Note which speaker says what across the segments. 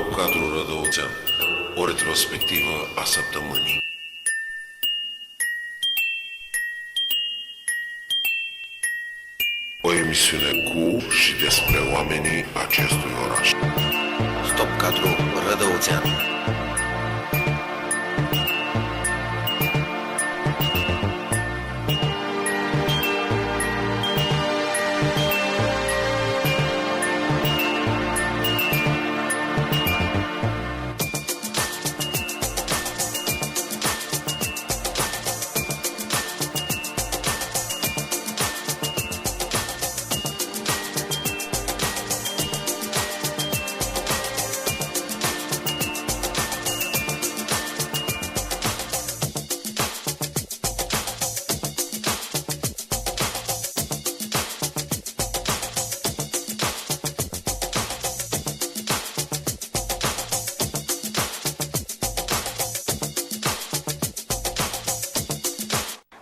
Speaker 1: Top Cadru Rădăuțean, o retrospectivă a săptămânii. O emisiune cu și despre oamenii acestui oraș.
Speaker 2: Top Cadru Rădăuțean.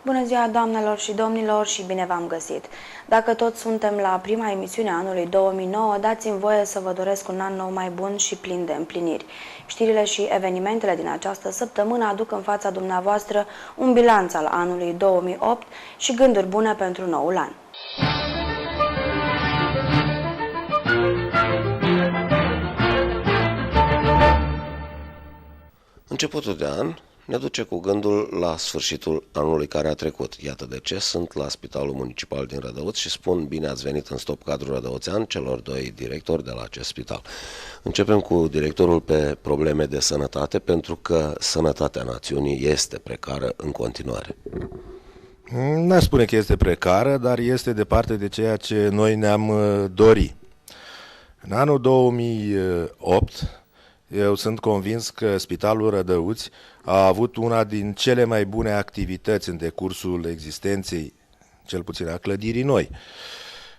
Speaker 3: Bună ziua, doamnelor și domnilor, și bine v-am găsit! Dacă toți suntem la prima emisiune a anului 2009, dați-mi voie să vă doresc un an nou mai bun și plin de împliniri. Știrile și evenimentele din această săptămână aduc în fața dumneavoastră un bilanț al anului 2008 și gânduri bune pentru noul an.
Speaker 2: Începutul de an ne duce cu gândul la sfârșitul anului care a trecut. Iată de ce sunt la Spitalul Municipal din Rădăuț și spun bine ați venit în Stop Cadru Rădăuțean celor doi directori de la acest spital. Începem cu directorul pe probleme de sănătate, pentru că sănătatea națiunii este precară în continuare.
Speaker 4: N-aș spune că este precară, dar este departe de ceea ce noi ne-am dori. În anul 2008, eu sunt convins că Spitalul Rădăuți a avut una din cele mai bune activități în decursul existenței, cel puțin a clădirii noi.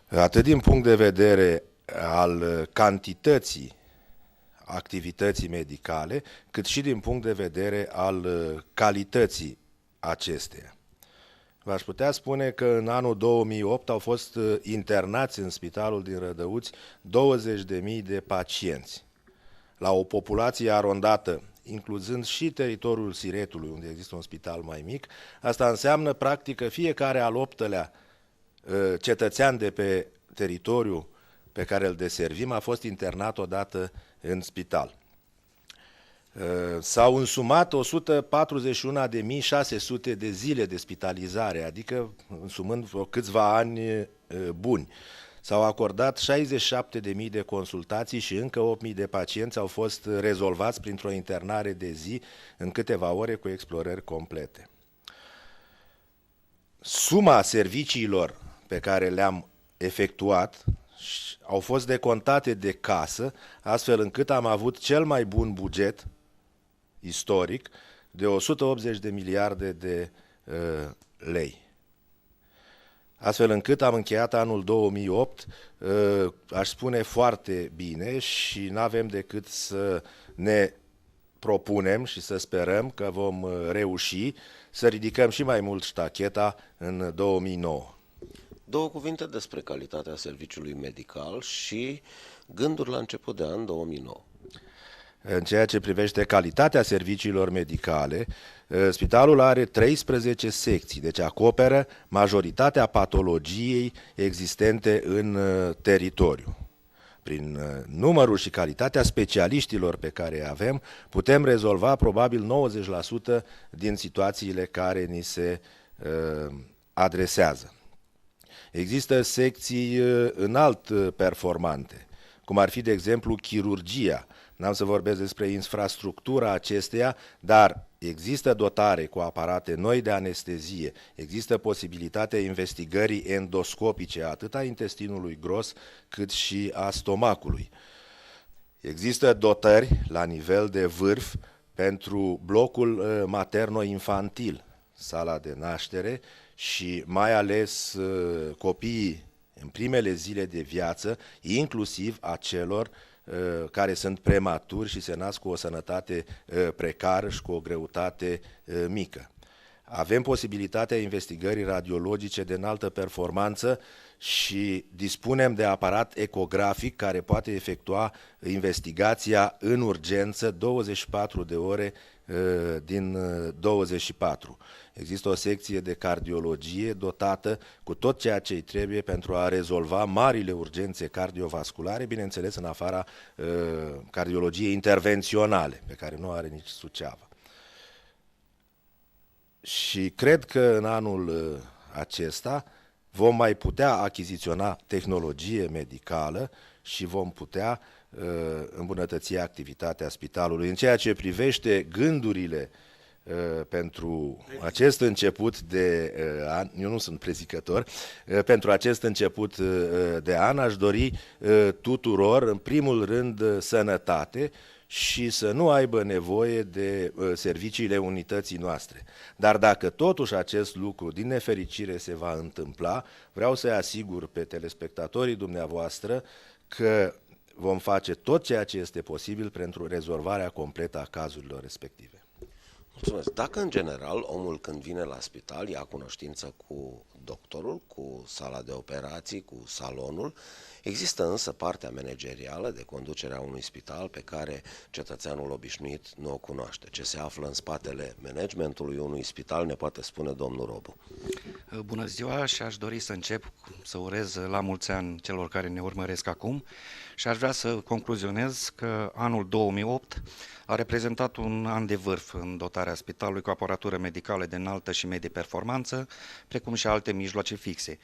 Speaker 4: Atât din punct de vedere al cantității activității medicale, cât și din punct de vedere al calității acesteia. V-aș putea spune că în anul 2008 au fost internați în Spitalul din Rădăuți 20.000 de pacienți. La o populație arondată, incluzând și teritoriul Siretului, unde există un spital mai mic, asta înseamnă practic că fiecare al 8-lea cetățean de pe teritoriul pe care îl deservim a fost internat odată în spital. S-au însumat 141.600 de zile de spitalizare, adică însumând câțiva ani buni. S-au acordat 67.000 de consultații și încă 8.000 de pacienți au fost rezolvați printr-o internare de zi în câteva ore cu explorări complete. Suma serviciilor pe care le-am efectuat au fost decontate de casă, astfel încât am avut cel mai bun buget istoric de 180 de miliarde de lei. Astfel încât am încheiat anul 2008, aș spune, foarte bine și n-avem decât să ne propunem și să sperăm că vom reuși să ridicăm și mai mult ștacheta în 2009.
Speaker 2: Două cuvinte despre calitatea serviciului medical și gânduri la început de an 2009.
Speaker 4: În ceea ce privește calitatea serviciilor medicale, spitalul are 13 secții, deci acoperă majoritatea patologiei existente în teritoriu. Prin numărul și calitatea specialiștilor pe care îi avem, putem rezolva probabil 90% din situațiile care ni se adresează. Există secții înalt performante, cum ar fi, de exemplu, chirurgia. N-am să vorbesc despre infrastructura acesteia, dar există dotare cu aparate noi de anestezie, există posibilitatea investigării endoscopice atât a intestinului gros cât și a stomacului. Există dotări la nivel de vârf pentru blocul materno-infantil, sala de naștere și mai ales copiii în primele zile de viață, inclusiv a celor care sunt prematuri și se nasc cu o sănătate precară și cu o greutate mică. Avem posibilitatea investigării radiologice de înaltă performanță și dispunem de aparat ecografic care poate efectua investigația în urgență 24 de ore din 24. Există o secție de cardiologie dotată cu tot ceea ce îi trebuie pentru a rezolva marile urgențe cardiovasculare, bineînțeles în afara cardiologiei intervenționale, pe care nu are nici Suceava. Și cred că în anul acesta vom mai putea achiziționa tehnologie medicală și vom putea îmbunătăți activitatea spitalului. În ceea ce privește gândurile pentru acest început de an, eu nu sunt prezicător, pentru acest început de an aș dori tuturor, în primul rând, sănătate și să nu aibă nevoie de serviciile unității noastre. Dar dacă totuși acest lucru, din nefericire, se va întâmpla, vreau să-i asigur pe telespectatorii dumneavoastră că vom face tot ceea ce este posibil pentru rezolvarea completă a cazurilor respective.
Speaker 2: Mulțumesc. Dacă, în general, omul când vine la spital ia cunoștință cu doctorul, cu sala de operații, cu salonul, există însă partea managerială de conducerea unui spital pe care cetățeanul obișnuit nu o cunoaște. Ce se află în spatele managementului unui spital ne poate spune domnul Robu.
Speaker 5: Bună ziua și aș dori să încep să urez la mulți ani celor care ne urmăresc acum și aș vrea să concluzionez că anul 2008 a reprezentat un an de vârf în dotarea spitalului cu aparatură medicală de înaltă și medie performanță, precum și alte mijloace fixe.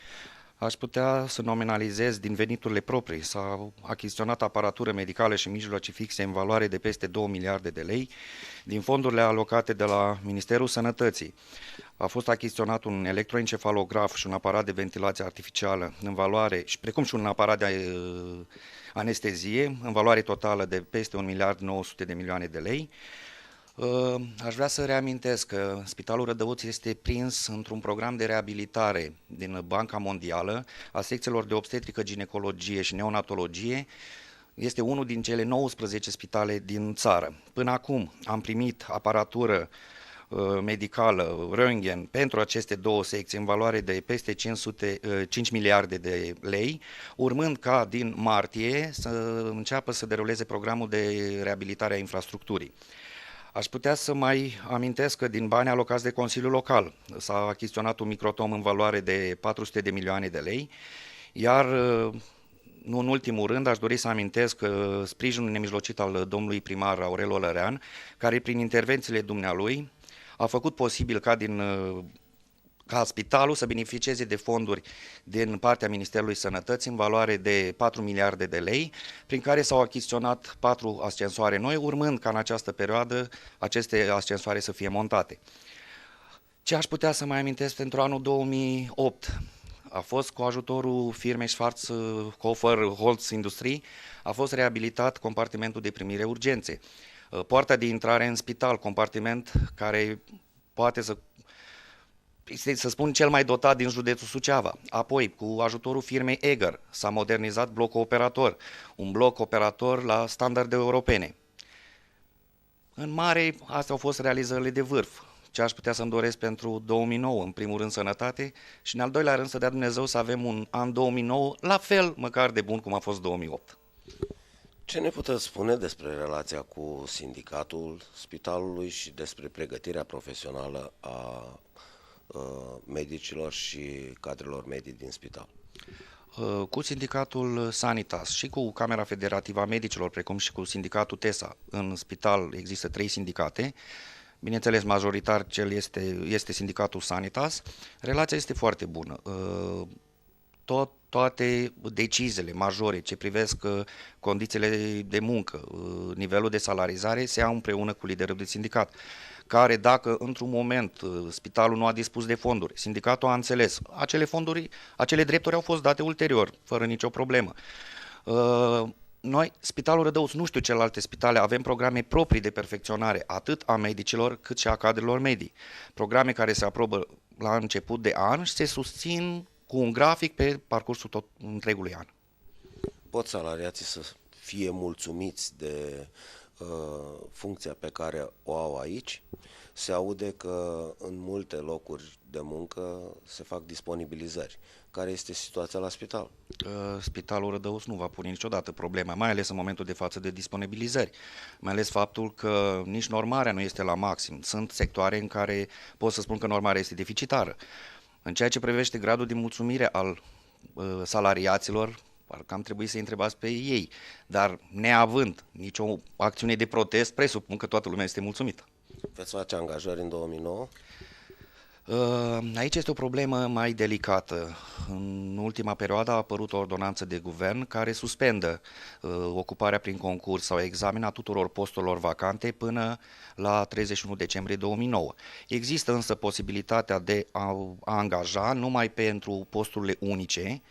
Speaker 5: Aș putea să nominalizez din veniturile proprii. S-au achiziționat aparatură medicală și mijloace fixe în valoare de peste 2 miliarde de lei din fondurile alocate de la Ministerul Sănătății. A fost achiziționat un electroencefalograf și un aparat de ventilație artificială în valoare, și precum și un aparat de anestezie în valoare totală de peste 1 miliard 900 de milioane de lei. Aș vrea să reamintesc că Spitalul Rădăuț este prins într-un program de reabilitare din Banca Mondială a secțiilor de obstetrică, ginecologie și neonatologie. Este unul din cele 19 spitale din țară. Până acum am primit aparatură medicală, röntgen, pentru aceste două secții în valoare de peste 5 miliarde de lei, urmând ca din martie să înceapă să deruleze programul de reabilitare a infrastructurii. Aș putea să mai amintesc că din bani alocați de Consiliul Local s-a achiziționat un microtom în valoare de 400 de milioane de lei, iar nu în ultimul rând aș dori să amintesc sprijinul nemijlocit al domnului primar Aurel Olărean, care prin intervențiile dumnealui a făcut posibil ca spitalul să beneficieze de fonduri din partea Ministerului Sănătății în valoare de 4 miliarde de lei, prin care s-au achiziționat 4 ascensoare noi, urmând ca în această perioadă aceste ascensoare să fie montate. Ce aș putea să mai amintesc pentru anul 2008? A fost cu ajutorul firmei Schwarzkopfer Holz Industrie, a fost reabilitat compartimentul de primire urgențe. Poarta de intrare în spital, compartiment care poate să spun cel mai dotat din județul Suceava. Apoi, cu ajutorul firmei Eger, s-a modernizat blocul operator, un bloc operator la standarde europene. În mare, astea au fost realizările de vârf. Ce aș putea să-mi doresc pentru 2009, în primul rând sănătate și în al doilea rând să dea Dumnezeu să avem un an 2009 la fel măcar de bun cum a fost 2008.
Speaker 2: Ce ne puteți spune despre relația cu sindicatul spitalului și despre pregătirea profesională a medicilor și cadrelor medii din spital?
Speaker 5: Cu sindicatul Sanitas și cu Camera Federativă a Medicilor, precum și cu sindicatul TESA, în spital există 3 sindicate. Bineînțeles, majoritar cel este sindicatul Sanitas. Relația este foarte bună. Toate deciziile majore ce privesc condițiile de muncă, nivelul de salarizare, se iau împreună cu liderul de sindicat, care dacă într-un moment spitalul nu a dispus de fonduri, sindicatul a înțeles, acele drepturi au fost date ulterior, fără nicio problemă. Noi, Spitalul Rădăuț, nu știu celelalte spitale, avem programe proprii de perfecționare, atât a medicilor cât și a cadrelor medii. Programe care se aprobă la început de an și se susțin cu un grafic pe parcursul întregului an.
Speaker 2: Pot salariații să fie mulțumiți de funcția pe care o au aici. Se aude că în multe locuri de muncă se fac disponibilizări. Care este situația la spital?
Speaker 5: Spitalul Rădăuț nu va pune niciodată problema, mai ales în momentul de față de disponibilizări, mai ales faptul că nici normarea nu este la maxim. Sunt sectoare în care pot să spun că normarea este deficitară. În ceea ce privește gradul de mulțumire al salariaților, parcă am trebuit să-i întrebați pe ei, dar neavând nicio acțiune de protest, presupun că toată lumea este mulțumită.
Speaker 2: Veți face angajări în 2009?
Speaker 5: Aici este o problemă mai delicată. În ultima perioadă a apărut o ordonanță de guvern care suspendă ocuparea prin concurs sau examen a tuturor posturilor vacante până la 31 decembrie 2009. Există însă posibilitatea de a angaja numai pentru posturile unice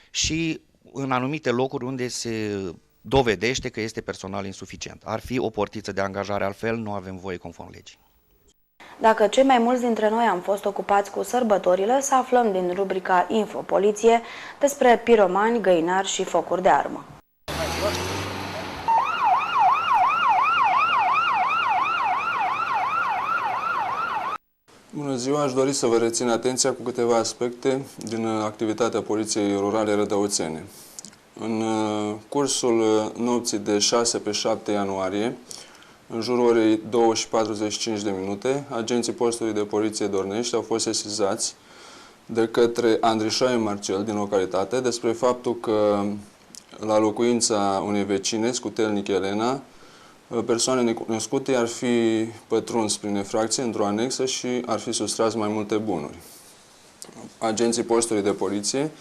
Speaker 5: și în anumite locuri unde se dovedește că este personal insuficient. Ar fi o portiță de angajare, altfel nu avem voie conform legii.
Speaker 3: Dacă cei mai mulți dintre noi am fost ocupați cu sărbătorile, să aflăm din rubrica Info Poliție despre piromani, găinari și focuri de armă.
Speaker 6: Bună ziua, aș dori să vă rețin atenția cu câteva aspecte din activitatea Poliției Rurale Rădăuțene. În cursul nopții de 6 pe 7 ianuarie, în jurul orei 2:45, agenții postului de poliție Dornești au fost sesizați de către Andrișoae Marcel din localitate despre faptul că la locuința unei vecine, Scutelnic Elena, persoane necunoscute ar fi pătruns prin infracție într-o anexă și ar fi sustras mai multe bunuri. Agenții postului de poliție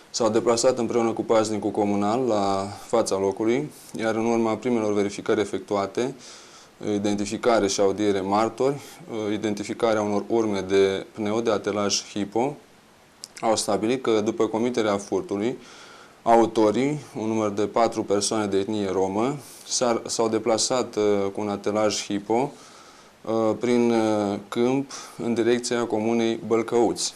Speaker 6: s-au deplasat împreună cu paznicul comunal la fața locului, iar în urma primelor verificări efectuate, identificare și audiere martori, identificarea unor urme de pneu de atelaj Hipo, au stabilit că după comiterea furtului, autorii, un număr de 4 persoane de etnie romă, s-au deplasat cu un atelaj Hipo prin câmp în direcția comunei Bălcăuți.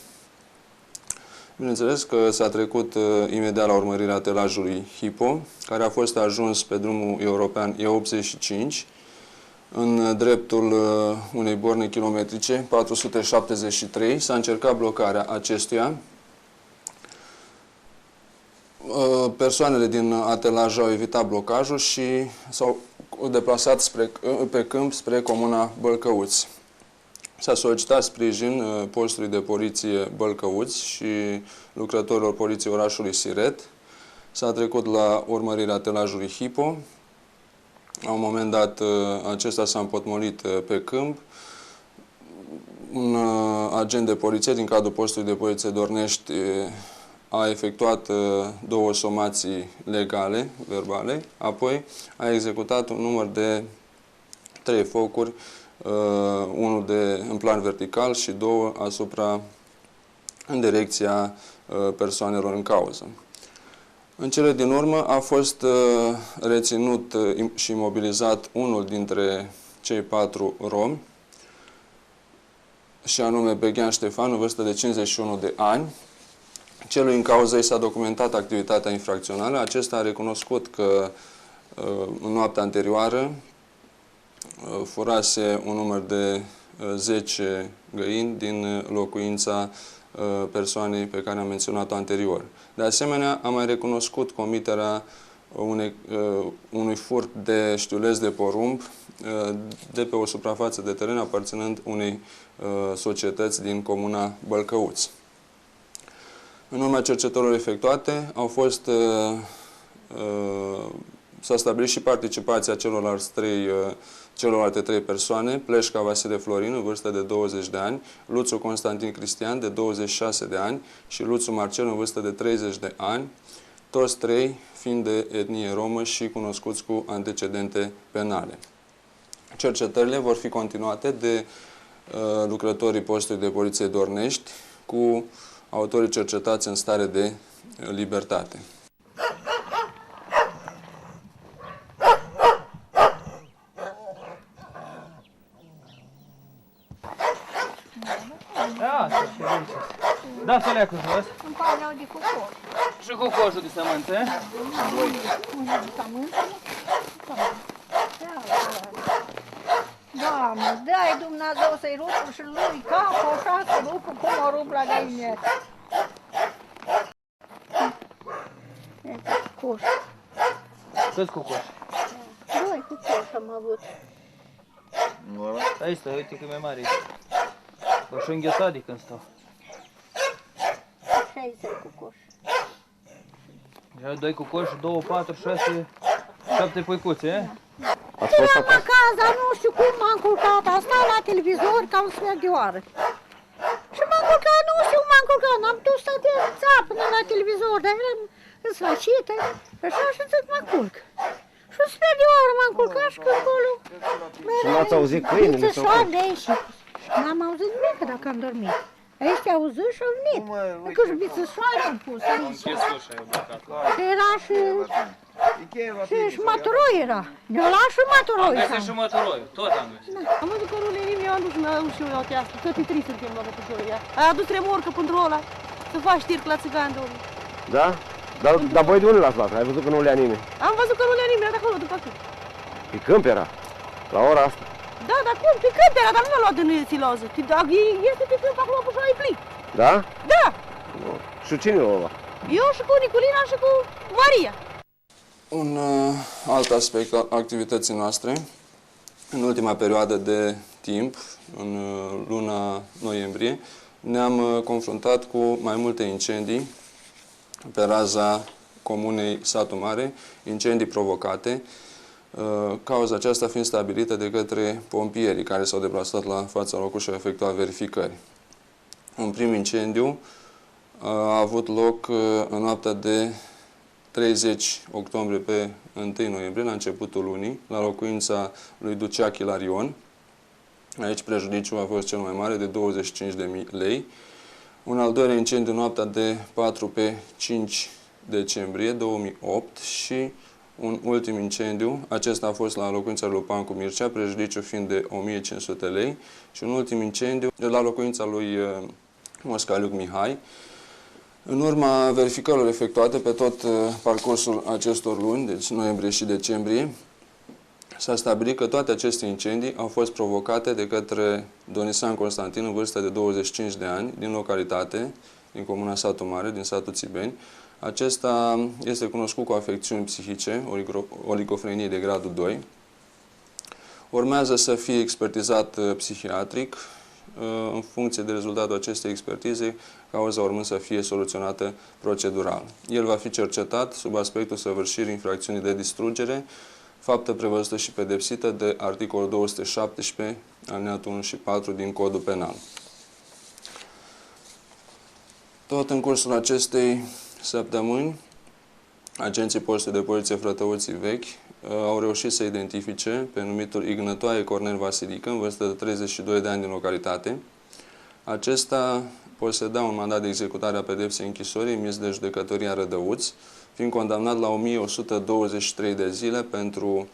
Speaker 6: Bineînțeles că s-a trecut imediat la urmărirea atelajului Hipo, care a fost ajuns pe drumul european E85, în dreptul unei borne kilometrice, 473, s-a încercat blocarea acestuia. Persoanele din atelaj au evitat blocajul și s-au deplasat pe câmp spre comuna Bălcăuți. S-a solicitat sprijin postului de poliție Bălcăuți și lucrătorilor poliției orașului Siret. S-a trecut la urmărirea atelajului Hipo. La un moment dat, acesta s-a împotmolit pe câmp. Un agent de poliție din cadrul postului de poliție Dornești a efectuat 2 somații legale, verbale, apoi a executat un număr de 3 focuri, unul în plan vertical și 2 în direcția persoanelor în cauză. În cele din urmă a fost reținut și imobilizat unul dintre cei 4 romi, și anume Beghean Ștefan, în vârstă de 51 de ani. Celui în cauză i s-a documentat activitatea infracțională. Acesta a recunoscut că în noaptea anterioară furase un număr de 10 găini din locuința persoanei pe care am menționat-o anterior. De asemenea, a mai recunoscut comiterea unui furt de știuleț de porumb de pe o suprafață de teren aparținând unei societăți din comuna Bălcăuți. În urma cercetărilor efectuate s-a stabilit și participația celorlalte 3 persoane: Pleșca Vasile Florin, în vârstă de 20 de ani, Luțu Constantin Cristian, de 26 de ani și Luțu Marcel, în vârstă de 30 de ani, toți 3 fiind de etnie romă și cunoscuți cu antecedente penale. Cercetările vor fi continuate de lucrătorii postului de poliție Dornești cu autorii cercetați în stare de libertate.
Speaker 7: Da, sălea cu jos.
Speaker 8: Îmi pare de cu coș.
Speaker 7: Și cu coșul de sămânță.
Speaker 8: De sămânță. Doamne, dai Dumnezeu să-i rupă și lui capul așa, să rupă cum o rup la găină. Coș.
Speaker 7: Câți cucoși?
Speaker 8: Doi cucoși am avut.
Speaker 7: Aici stă, uite că e mai mare. O și înghețat de când stau.
Speaker 8: 60 cucoși.
Speaker 7: Și 2 cucoși, 2, 4, 6, 7 puicuțe, e?
Speaker 8: Eram acasă, nu știu cum m-am culcat, am stat la televizor ca un sfert de oră. Și m-am culcat, nu știu cum m-am culcat, am dus să te țap până la televizor, dar eram însfășită, așa și zic mă culc. Și un sfert de oră m-am culcat și că acolo...
Speaker 2: Și n-ați auzit câinele?
Speaker 8: Bițășoare de aici. N-am auzit nimic dacă am dormit. Aici te auzit și au venit. Încă și bițășoare am pus aici. Și era și măturoi era. Ne-o las și măturoi.
Speaker 7: Am găsit și măturoi, tot am găsit.
Speaker 9: Am văzut că rulele mi-au adus și eu la tească, toate trei suntem la piciorii ea. Ai adus remorcă pentru ăla, să faci știrc la țigan de omul.
Speaker 2: Da? Dar voi de unde l-ați luat? Ai văzut că nu le-a nimeni?
Speaker 9: Am văzut că nu le-a nimeni, de acolo, după cât.
Speaker 2: Pe câmp era? La ora asta?
Speaker 9: Da, dar cum? Pe câmp era, dar nu l-a luat din siloză. Este pe câmp acolo, pe șoai plin.
Speaker 2: Da?
Speaker 9: Da!
Speaker 2: Și cine l-a luat?
Speaker 9: Eu și cu Niculina și cu Maria.
Speaker 6: Un alt aspect al activității noastre, în ultima perioadă de timp, în luna noiembrie, ne-am confruntat cu mai multe incendii pe raza comunei Satu Mare, incendii provocate, cauza aceasta fiind stabilită de către pompierii care s-au deplasat la fața locului și au efectuat verificări. Un prim incendiu a avut loc în noaptea de 30 octombrie pe 1 noiembrie, la începutul lunii, la locuința lui Duceac Ilarion. Aici prejudiciul a fost cel mai mare, de 25.000 lei. Un al doilea incendiu noaptea de 4 pe 5 decembrie 2008 și un ultim incendiu, acesta a fost la locuința lui Pancu Mircea, prejudiciul fiind de 1.500 lei, și un ultim incendiu la locuința lui Moscaliuc Mihai. În urma verificărilor efectuate pe tot parcursul acestor luni, deci noiembrie și decembrie, s-a stabilit că toate aceste incendii au fost provocate de către Donisan Constantin, în vârstă de 25 de ani, din localitate, din comuna Satu Mare, din satul Țibeni. Acesta este cunoscut cu afecțiuni psihice, oligofrenie de gradul 2. Urmează să fie expertizat psihiatric. În funcție de rezultatul acestei expertize, cauza urmând să fie soluționată procedural. El va fi cercetat sub aspectul săvârșirii infracțiunii de distrugere, faptă prevăzută și pedepsită de articolul 217, alineatul 1 și 4 din Codul Penal. Tot în cursul acestei săptămâni, agenții postului de poliție Frătăuții Vechi au reușit să identifice pe numitul Ignătoaie Cornel Vasilică, în vârstă de 32 de ani din localitate. Acesta poseda un mandat de executare a pedepsei închisorii emis de judecătoria Rădăuți, fiind condamnat la 1123 de zile pentru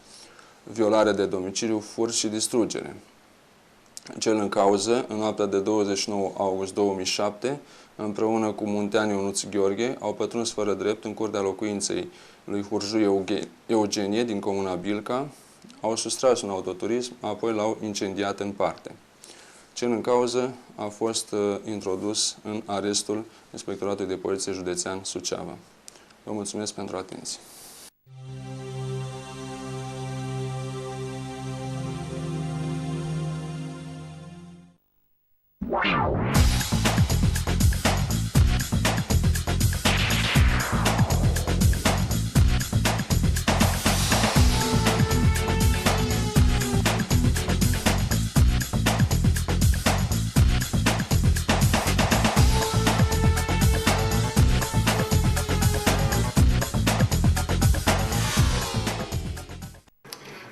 Speaker 6: violare de domiciliu, furt și distrugere. Cel în cauză, în noaptea de 29 august 2007, împreună cu munteanii Ionuț Gheorghe, au pătruns fără drept în curtea locuinței lui Hurju Eugenie din comuna Bilca, au sustras un autoturism, apoi l-au incendiat în parte. Cel în cauză a fost introdus în arestul Inspectoratului de Poliție Județean Suceava. Vă mulțumesc pentru atenție.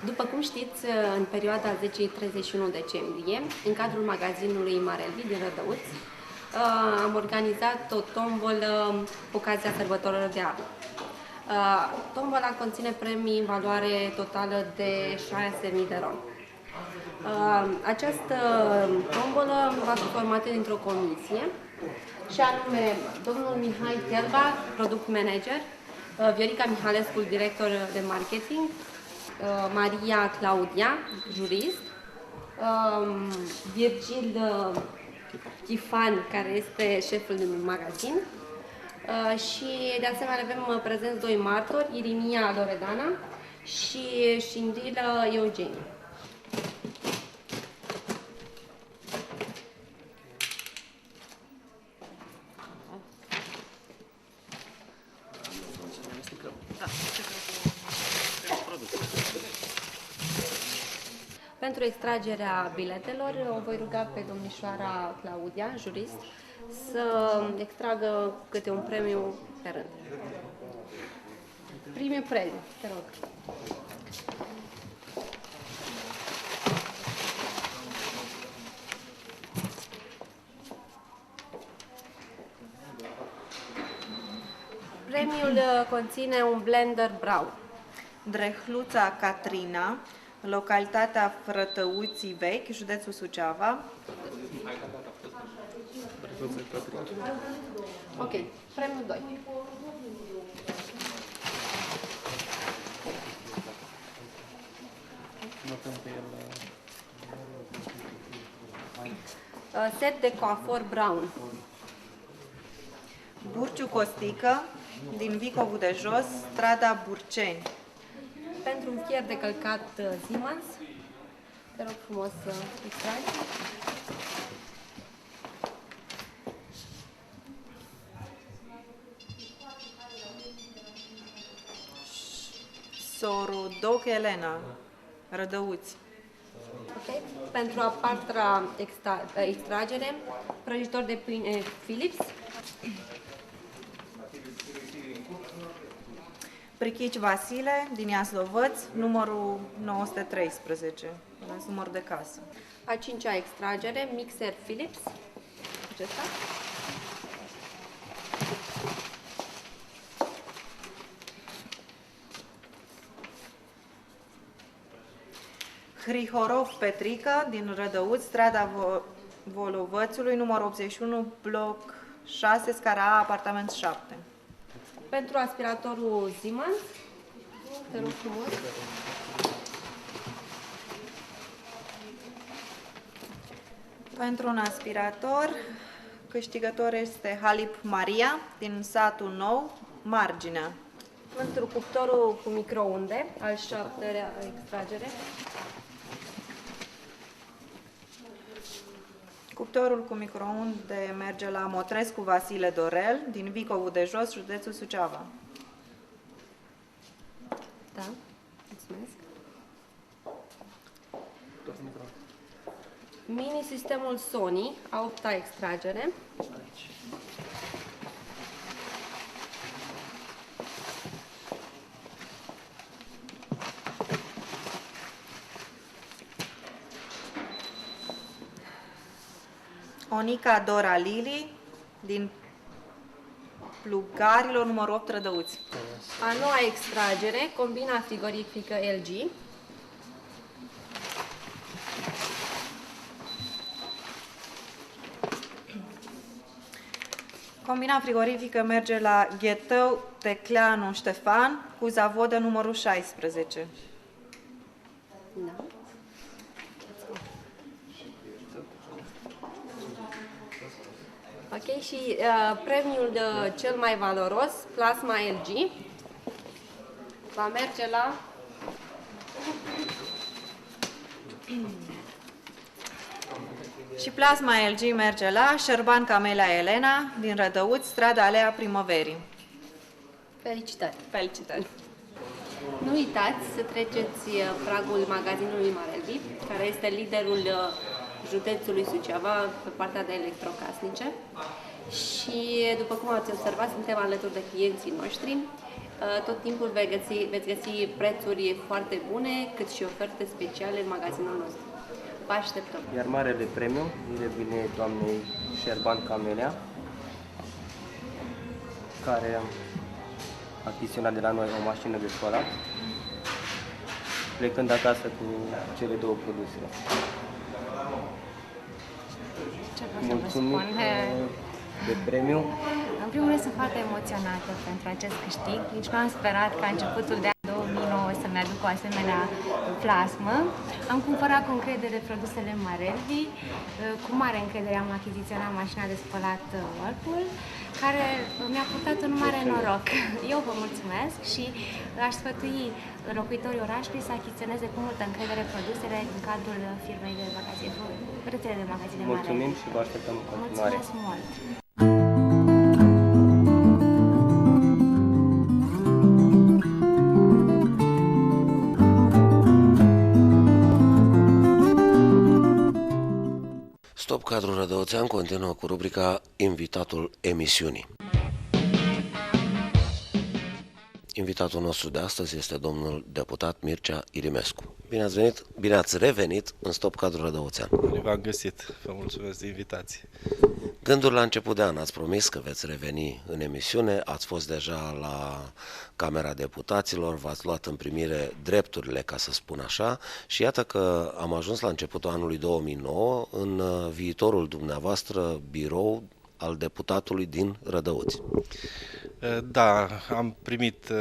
Speaker 10: După cum știți, în perioada 10-31 decembrie, în cadrul magazinului Marelvi din Rădăuți, am organizat o tombolă cu ocazia sărbătorilor de anul. Tombola conține premii în valoare totală de 6.000 de ron. Această tombolă va fi formată dintr-o comisie, și anume domnul Mihai Telba, product manager, Viorica Mihalescu, director de marketing, Maria Claudia, jurist, Virgil Chifan, care este șeful din magazin. Și de asemenea avem prezenți doi martori, Irimia Loredana și Șindrilă Eugeniu. Pentru extragerea biletelor o voi ruga pe domnișoara Claudia, jurist, să extragă câte un premiu pe rând. Primul premiu, te rog. Premiul conține un blender Braun.
Speaker 11: Drehluța Catrina, localitatea Frătăuții Vechi, județul Suceava.
Speaker 10: Ok, premiul 2. Set de coafor Brown.
Speaker 11: Burciu Costică, din Vicovul de Jos, strada Burceni.
Speaker 10: Pentru un fier de călcat Siemens, te rog frumos să extragi.
Speaker 11: Sorodoc Elena, Rădăuți.
Speaker 10: Okay. Pentru a patra extragere, prăjitor de pâine Philips.
Speaker 11: Prichici Vasile, din Iaslovăț, numărul 913, număr de casă.
Speaker 10: A cincea extragere, mixer Philips. Acesta.
Speaker 11: Hrihorov Petrica, din Rădăuți, strada Volovățului, numărul 81, bloc 6, scara A, apartament 7.
Speaker 10: Pentru aspiratorul Siemens, te rog frumos.
Speaker 11: Pentru un aspirator, câștigător este Halip Maria, din satul Nou, Marginea.
Speaker 10: Pentru cuptorul cu microunde, al șaptelea extragere.
Speaker 11: Cuptorul cu microunde merge la Motrescu Vasile Dorel, din Vicovul de Jos, județul Suceava.
Speaker 10: Da, mulțumesc. Mini-sistemul Sony, a 8-a extragere.
Speaker 11: Onica Dora Lili, din Plugarilor, numărul 8, Rădăuți.
Speaker 10: A noua extragere, combina frigorifică LG.
Speaker 11: Combina frigorifică merge la Ghetău Tecleanu Ștefan, cu zavodă numărul 16.
Speaker 10: Da. Ok, și premiul cel mai valoros, plasma LG, va merge la
Speaker 11: Și plasma LG merge la Șerban Camelia Elena, din Rădăuți, strada Alea Primăverii.
Speaker 10: Felicitări!
Speaker 11: Felicitări!
Speaker 10: Nu uitați să treceți pragul magazinului Marelbi, care este liderul județului Suceava pe partea de electrocasnice. Și după cum ați observat, suntem alături de clienții noștri. Tot timpul veți găsi prețuri foarte bune, cât și oferte speciale în magazinul nostru. Vă așteptăm!
Speaker 12: Iar marele premiu îi revine doamnei Șerban Camelia, care a achiziționat de la noi o mașină de spălat, plecând acasă cu cele două produse.
Speaker 13: Ce vreau să vă
Speaker 12: Mulțumim
Speaker 13: spun?
Speaker 12: de premiu.
Speaker 13: În primul rând sunt foarte emoționată pentru acest câștig. Nici nu am sperat ca începutul de an 2009 să-mi aduc o asemenea plasmă. Am cumpărat cu încredere produsele Marelvi, cu mare încredere am achiziționat mașina de spălat Whirlpool, care mi-a purtat un mare noroc. Eu vă mulțumesc și aș sfătui locuitorii orașului să achiziționeze cu multă încredere produsele în cadrul firmei de magazine, rețele de magazine Marelvi.
Speaker 12: Mulțumim și vă așteptăm în continuare.
Speaker 13: Mulțumesc mult!
Speaker 2: Stop Cadru Rădăuțean continuă cu rubrica Invitatul emisiunii. Invitatul nostru de astăzi este domnul deputat Mircea Irimescu. Bine ați revenit în Stop Cadru Rădăuțean.
Speaker 14: V-am găsit. Vă mulțumesc de invitație.
Speaker 2: Gânduri la început de an, ați promis că veți reveni în emisiune, ați fost deja la Camera Deputaților, v-ați luat în primire drepturile, ca să spun așa, și iată că am ajuns la începutul anului 2009 în viitorul dumneavoastră birou al deputatului din Rădăuți.
Speaker 14: Da, am primit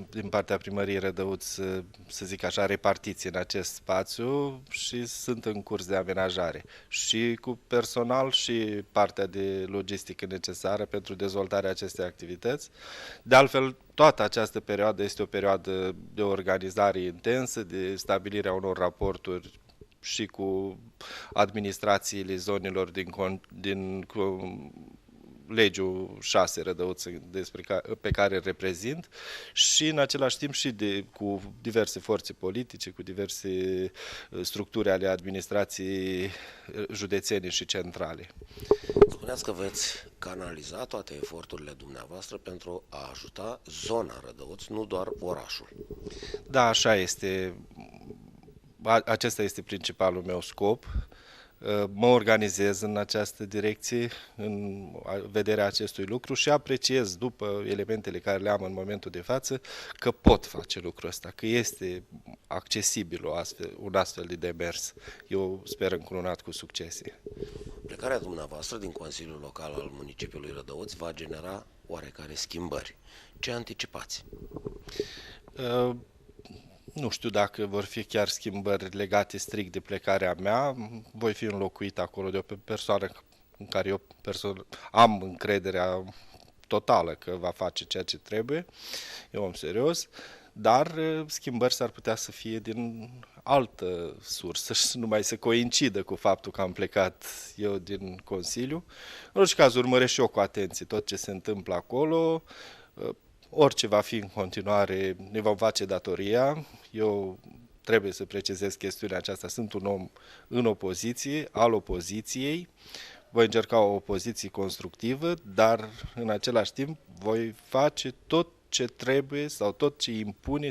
Speaker 14: din partea primăriei Rădăuți, să zic așa, repartiție în acest spațiu și sunt în curs de amenajare. Și cu personal și partea de logistică necesară pentru dezvoltarea acestei activități. De altfel, toată această perioadă este o perioadă de organizare intensă, de stabilirea unor raporturi și cu administrațiile zonelor din Legiul 6 Rădăuți pe care îl reprezint și în același timp și cu diverse forțe politice, cu diverse structuri ale administrației județene și centrale.
Speaker 2: Spuneați că veți canaliza toate eforturile dumneavoastră pentru a ajuta zona Rădăuți, nu doar orașul.
Speaker 14: Da, așa este. Acesta este principalul meu scop. Mă organizez în această direcție, în vederea acestui lucru și apreciez, după elementele care le am în momentul de față, că pot face lucrul ăsta, că este accesibil un astfel de demers. Eu sper încununat cu succese.
Speaker 2: Plecarea dumneavoastră din Consiliul Local al municipiului Rădăuți va genera oarecare schimbări. Ce anticipați?
Speaker 14: Nu știu dacă vor fi chiar schimbări legate strict de plecarea mea. Voi fi înlocuit acolo de o persoană în care eu am încrederea totală că va face ceea ce trebuie. Eu om serios. Dar schimbări s-ar putea să fie din altă sursă și numai să coincidă cu faptul că am plecat eu din Consiliu. În orice caz, urmăresc și eu cu atenție tot ce se întâmplă acolo. Orice va fi în continuare, ne vom face datoria. Eu trebuie să precizez chestiunea aceasta. Sunt un om în opoziție, al opoziției. Voi încerca o opoziție constructivă, dar în același timp voi face tot ce trebuie sau tot ce impune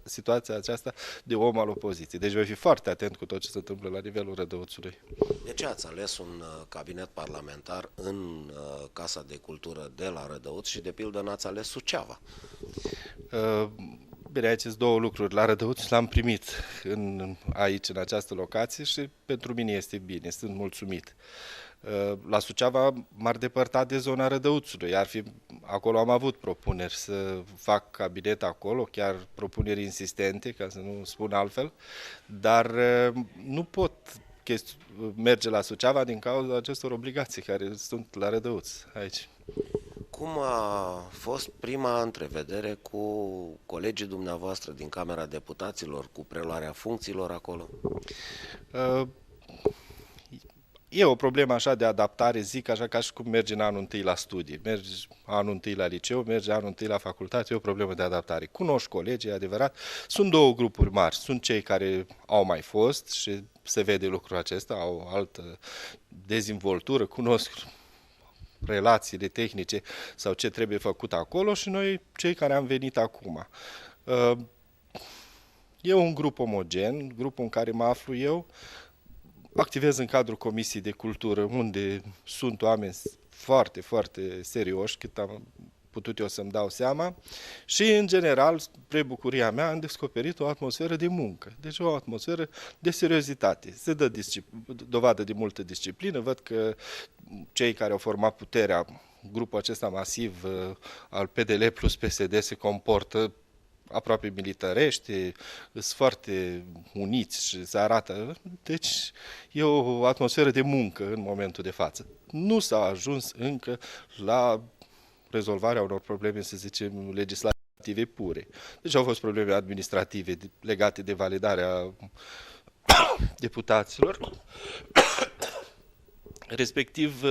Speaker 14: situația aceasta de om al opoziției. Deci voi fi foarte atent cu tot ce se întâmplă la nivelul Rădăuțului.
Speaker 2: De ce ați ales un cabinet parlamentar în Casa de Cultură de la Rădăuți și de pildă n-ați ales Suceava?
Speaker 14: Bine, aceste două lucruri la Rădăuți l-am primit aici, în această locație și pentru mine este bine, sunt mulțumit. La Suceava m-ar depărta de zona Rădăuțului, acolo am avut propuneri să fac cabinet acolo, chiar propuneri insistente, ca să nu spun altfel, dar nu pot merge la Suceava din cauza acestor obligații care sunt la Rădăuți aici.
Speaker 2: Cum a fost prima întrevedere cu colegii dumneavoastră din Camera Deputaților, cu preluarea funcțiilor acolo?
Speaker 14: E o problemă așa de adaptare, zic așa, ca și cum mergi în anul întâi la studii. Mergi anul întâi la liceu, mergi anul întâi la facultate, e o problemă de adaptare. Cunoști colegii, e adevărat. Sunt două grupuri mari. Sunt cei care au mai fost și se vede lucrul acesta, au o altă dezvoltură, cunosc relațiile tehnice sau ce trebuie făcut acolo și noi, cei care am venit acum. E un grup omogen, grupul în care mă aflu eu. Activez în cadrul Comisiei de Cultură, unde sunt oameni foarte, foarte serioși, cât am putut eu să-mi dau seama, și, în general, spre bucuria mea, am descoperit o atmosferă de muncă, deci o atmosferă de seriozitate. Se dă dovadă de multă disciplină, văd că cei care au format puterea, grupul acesta masiv al PDL plus PSD se comportă aproape militarești, sunt foarte uniți și se arată. Deci e o atmosferă de muncă în momentul de față. Nu s-a ajuns încă la rezolvarea unor probleme, să zicem, legislative pure. Deci au fost probleme administrative legate de validarea deputaților, respectiv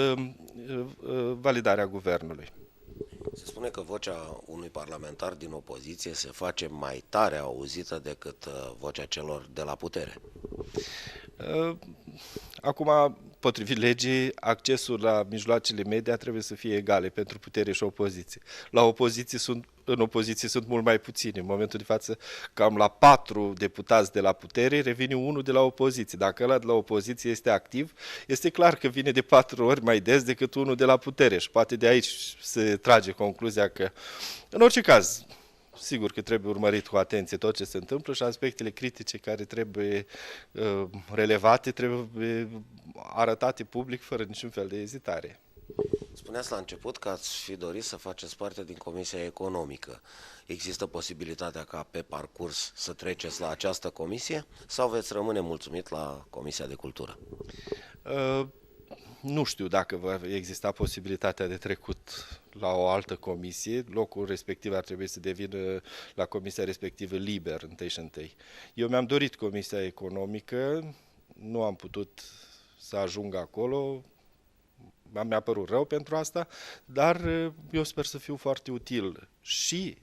Speaker 14: validarea guvernului.
Speaker 2: Se spune că vocea unui parlamentar din opoziție se face mai tare auzită decât vocea celor de la putere.
Speaker 14: Acum, potrivit legii, accesul la mijloacele media trebuie să fie egale pentru putere și opoziție. În opoziție sunt mult mai puțini. În momentul de față, cam la 4 deputați de la putere revine unul de la opoziție. Dacă ăla de la opoziție este activ, este clar că vine de 4 ori mai des decât unul de la putere și poate de aici se trage concluzia că, în orice caz, sigur că trebuie urmărit cu atenție tot ce se întâmplă și aspectele critice care trebuie relevate, trebuie arătate public fără niciun fel de ezitare.
Speaker 2: Spuneați la început că ați fi dorit să faceți parte din Comisia Economică. Există posibilitatea ca pe parcurs să treceți la această comisie sau veți rămâne mulțumit la Comisia de Cultură?
Speaker 14: Nu știu dacă va exista posibilitatea de trecut la o altă comisie. Locul respectiv ar trebui să devină la comisia respectivă liber, întâi și întâi. Eu mi-am dorit Comisia Economică, nu am putut să ajung acolo, mi-a părut rău pentru asta, dar eu sper să fiu foarte util și,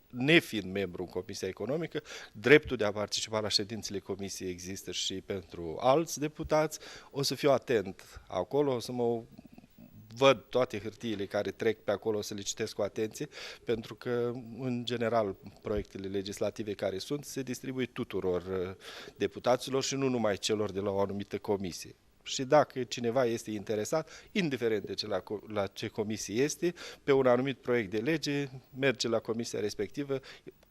Speaker 14: nefiind membru în Comisia Economică, dreptul de a participa la ședințele comisiei există și pentru alți deputați. O să fiu atent acolo, o să mă văd toate hârtiile care trec pe acolo, o să le citesc cu atenție, pentru că, în general, proiectele legislative care sunt se distribuie tuturor deputaților și nu numai celor de la o anumită comisie. Și dacă cineva este interesat, indiferent de la ce comisie este, pe un anumit proiect de lege, merge la comisia respectivă,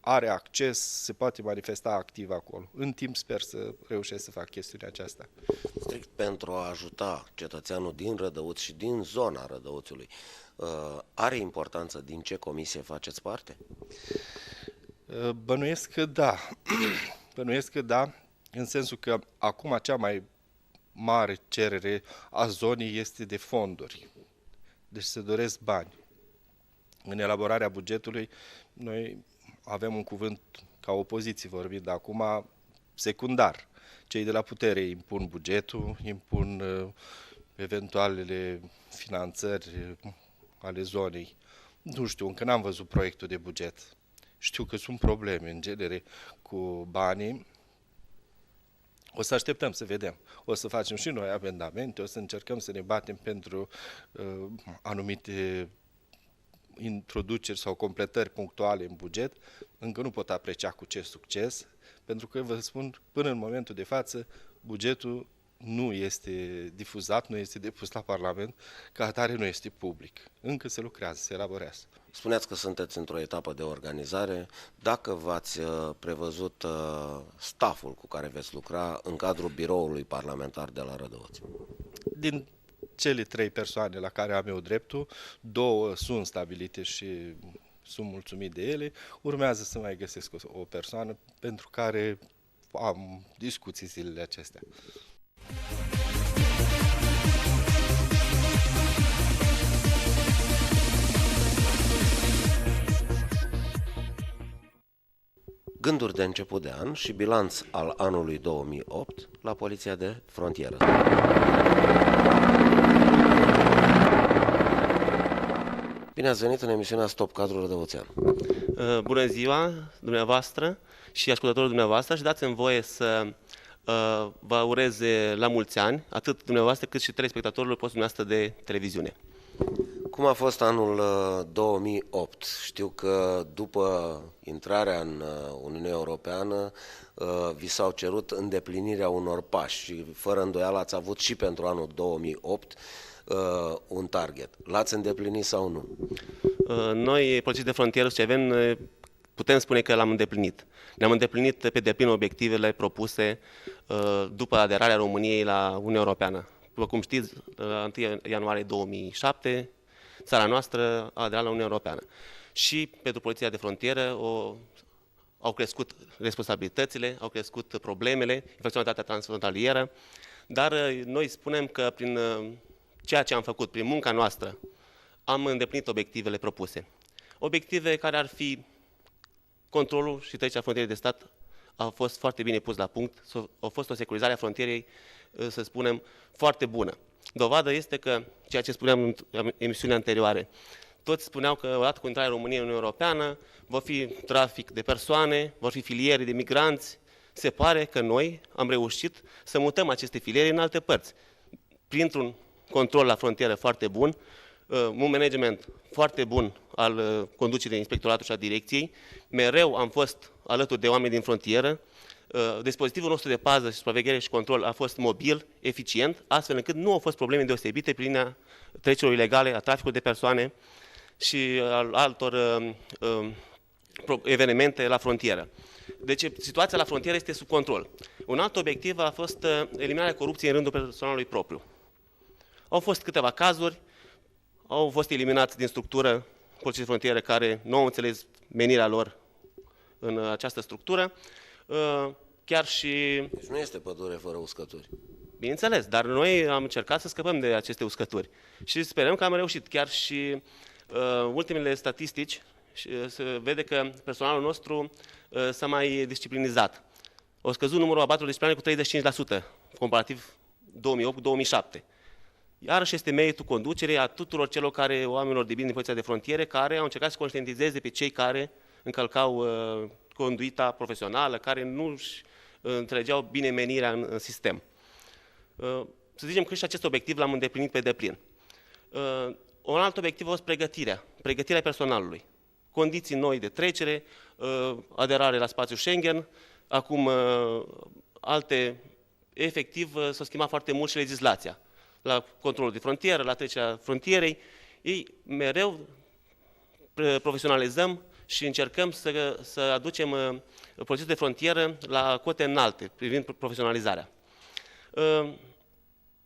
Speaker 14: are acces, se poate manifesta activ acolo. În timp sper să reușesc să fac chestiunea aceasta.
Speaker 2: Strict pentru a ajuta cetățeanul din Rădăuț și din zona Rădăuțului, are importanță din ce comisie faceți parte?
Speaker 14: Bănuiesc că da. Bănuiesc că da, în sensul că acum cea mai mare cerere a zonei este de fonduri. Deci se doresc bani. În elaborarea bugetului, noi avem un cuvânt ca opoziție vorbind acum secundar. Cei de la putere impun bugetul, impun eventualele finanțări ale zonei. Nu știu, încă n-am văzut proiectul de buget. Știu că sunt probleme în genere cu banii. O să așteptăm să vedem. O să facem și noi amendamente, o să încercăm să ne batem pentru anumite introduceri sau completări punctuale în buget. Încă nu pot aprecia cu ce succes, pentru că, vă spun, până în momentul de față, bugetul nu este difuzat, nu este depus la Parlament, ca atare nu este public. Încă se lucrează, se elaborează.
Speaker 2: Spuneați că sunteți într-o etapă de organizare. Dacă v-ați prevăzut stafful cu care veți lucra în cadrul biroului parlamentar de la Rădăuț?
Speaker 14: Din cele 3 persoane la care am eu dreptul, 2 sunt stabilite și sunt mulțumit de ele. Urmează să mai găsesc o persoană pentru care am discuții zilele acestea.
Speaker 2: Gânduri de început de an și bilanț al anului 2008 la Poliția de Frontieră. Bine ați venit în emisiunea Stop Cadru Rădăuțean.
Speaker 15: Bună ziua dumneavoastră și ascultătorilor dumneavoastră și dați-mi voie să vă urez la mulți ani, atât dumneavoastră cât și telespectatorilor postului noastră de televiziune.
Speaker 2: Cum a fost anul 2008? Știu că după intrarea în Uniunea Europeană vi s-au cerut îndeplinirea unor pași și fără îndoială ați avut și pentru anul 2008 un target. L-ați îndeplinit sau nu?
Speaker 15: Noi, polițiști de frontieră, CVN, putem spune că l-am îndeplinit. Ne-am îndeplinit pe deplin obiectivele propuse după aderarea României la Uniunea Europeană. După cum știți, la 1 ianuarie 2007, țara noastră a aderat la Uniunea Europeană. Și pentru Poliția de Frontieră, au crescut responsabilitățile, au crescut problemele, infracționalitatea transfrontalieră, dar noi spunem că prin ceea ce am făcut, prin munca noastră, am îndeplinit obiectivele propuse. Obiective care ar fi controlul și trecerea frontierei de stat a fost foarte bine pus la punct, a fost o securizare a frontierei, să spunem, foarte bună. Dovadă este că, ceea ce spuneam în emisiunea anterioare, toți spuneau că odată cu intrarea României în Uniunea Europeană va fi trafic de persoane, vor fi filiere de migranți. Se pare că noi am reușit să mutăm aceste filiere în alte părți. Printr-un control la frontieră foarte bun, un management foarte bun al conducerii inspectoratului și a direcției, mereu am fost alături de oameni din frontieră, dispozitivul nostru de pază și supraveghere și control a fost mobil, eficient, astfel încât nu au fost probleme deosebite prin linia trecerilor ilegale, a traficului de persoane și al altor evenimente la frontieră. Deci situația la frontieră este sub control. Un alt obiectiv a fost eliminarea corupției în rândul personalului propriu. Au fost câteva cazuri, au fost eliminați din structură polițiști de frontieră care nu au înțeles menirea lor în această structură. Chiar și...
Speaker 2: Deci nu este pădure fără uscături.
Speaker 15: Bineînțeles, dar noi am încercat să scăpăm de aceste uscături și sperăm că am reușit. Chiar și ultimele statistici se vede că personalul nostru s-a mai disciplinizat. Au scăzut numărul abaturilor disciplinare cu 35%, comparativ 2008-2007. Iarăși este meritul conducerii a tuturor celor care, oamenilor de bine din poliția de frontiere, care au încercat să conștientizeze pe cei care încălcau conduita profesională, care nu își înțelegeau bine menirea în sistem. Să zicem că și acest obiectiv l-am îndeplinit pe deplin. Un alt obiectiv a fost pregătirea personalului. Condiții noi de trecere, aderare la spațiul Schengen, acum alte, efectiv s-a schimbat foarte mult și legislația. La controlul de frontieră, la trecerea frontierei, ei mereu profesionalizăm și încercăm să aducem polițistul de frontieră la cote înalte, privind profesionalizarea.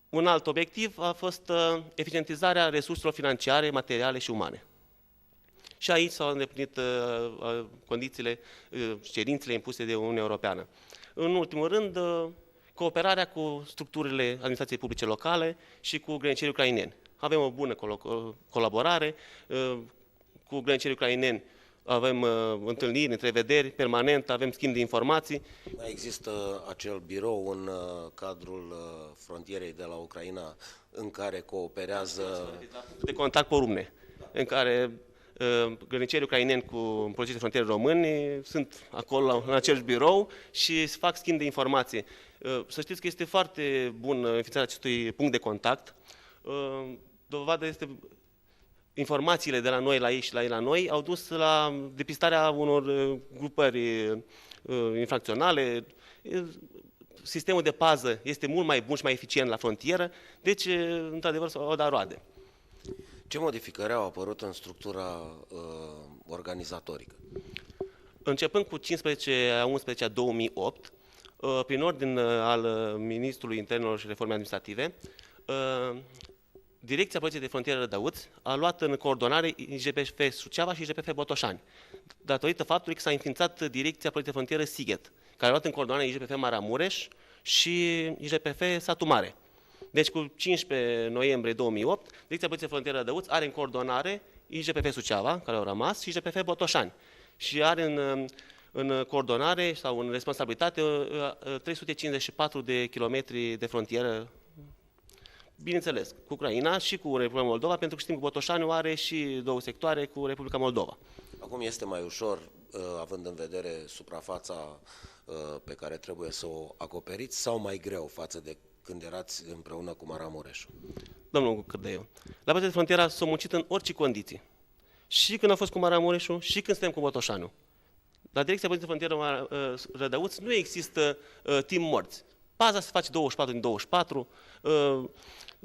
Speaker 15: Un alt obiectiv a fost eficientizarea resurselor financiare, materiale și umane. Și aici s-au îndeplinit condițiile, cerințele impuse de Uniunea Europeană. În ultimul rând, cooperarea cu structurile administrației publice locale și cu grănicerii ucraineni. Avem o bună colaborare cu grănicerii ucraineni. Avem întâlniri, întrevederi permanent, avem schimb de informații.
Speaker 2: Mai există acel birou în cadrul frontierei de la Ucraina în care cooperează...
Speaker 15: De contact porumne, în care grănicerii ucraineni cu polițiști de frontiere români sunt acolo în acel birou și fac schimb de informații. Să știți că este foarte bun înființarea acestui punct de contact. Dovadă este informațiile de la noi la ei și la ei la noi au dus la depistarea unor grupări infracționale. Sistemul de pază este mult mai bun și mai eficient la frontieră, deci, într-adevăr, s-au dat roade.
Speaker 2: Ce modificări au apărut în structura organizatorică?
Speaker 15: Începând cu 15/11/2008, prin ordin al Ministrului Internelor și Reforme Administrative, Direcția Poliției de Frontieră Rădăuți a luat în coordonare IGPF Suceava și IGPF Botoșani, datorită faptului că s-a înființat Direcția Poliției de Frontieră Sighet, care a luat în coordonare IGPF Maramureș și IGPF Satu Mare. Deci cu 15 noiembrie 2008, Direcția Poliției de Frontieră Rădăuți are în coordonare IGPF Suceava, care au rămas, și IGPF Botoșani. Și are în coordonare sau în responsabilitate 354 de kilometri de frontieră, bineînțeles, cu Ucraina și cu Republica Moldova, pentru că știm că Botoșaniu are și două sectoare cu Republica Moldova.
Speaker 2: Acum este mai ușor, având în vedere suprafața pe care trebuie să o acoperiți, sau mai greu față de când erați împreună cu Maramureșul?
Speaker 15: Domnul Cârdeiu, la Poliția de Frontieră s-a muncit în orice condiții. Și când a fost cu Maramureșul, și când suntem cu Botoșaniu. La Direcția Poliției de Frontieră Rădăuți nu există timp morți. Paza se face 24 din 24,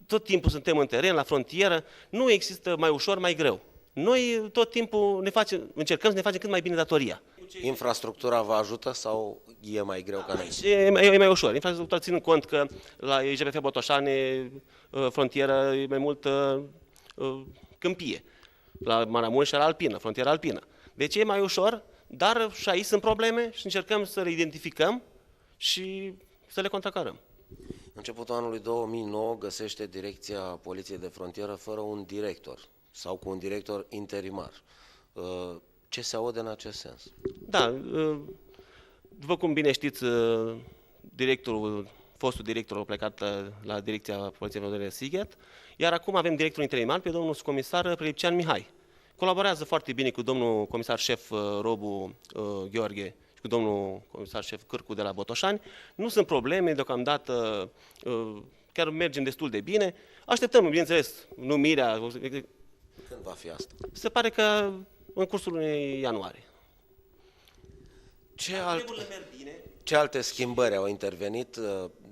Speaker 15: tot timpul suntem în teren, la frontieră, nu există mai ușor, mai greu. Noi tot timpul încercăm să ne facem cât mai bine datoria.
Speaker 2: Infrastructura vă ajută sau e mai greu ca noi?
Speaker 15: E mai ușor. Infrastructura, ținând cont că la IGPF Botoșani frontieră e mai mult câmpie. La Maramureș era alpină, frontieră alpină. Deci e mai ușor, dar și aici sunt probleme și încercăm să le identificăm și să le contracarăm.
Speaker 2: Începutul anului 2009 găsește Direcția Poliției de Frontieră fără un director sau cu un director interimar. Ce se aude în acest sens?
Speaker 15: Da, după cum bine știți, fostul director a plecat la Direcția Poliției de Frontieră Sighet, iar acum avem directorul interimar pe domnul comisar Prelipcean Mihai. Colaborează foarte bine cu domnul comisar șef Robu Gheorghe și cu domnul comisar șef Cârcu de la Botoșani. Nu sunt probleme, deocamdată chiar mergem destul de bine. Așteptăm, bineînțeles, numirea.
Speaker 2: Când va fi asta?
Speaker 15: Se pare că în cursul lunii ianuarie.
Speaker 2: Ce alte schimbări au intervenit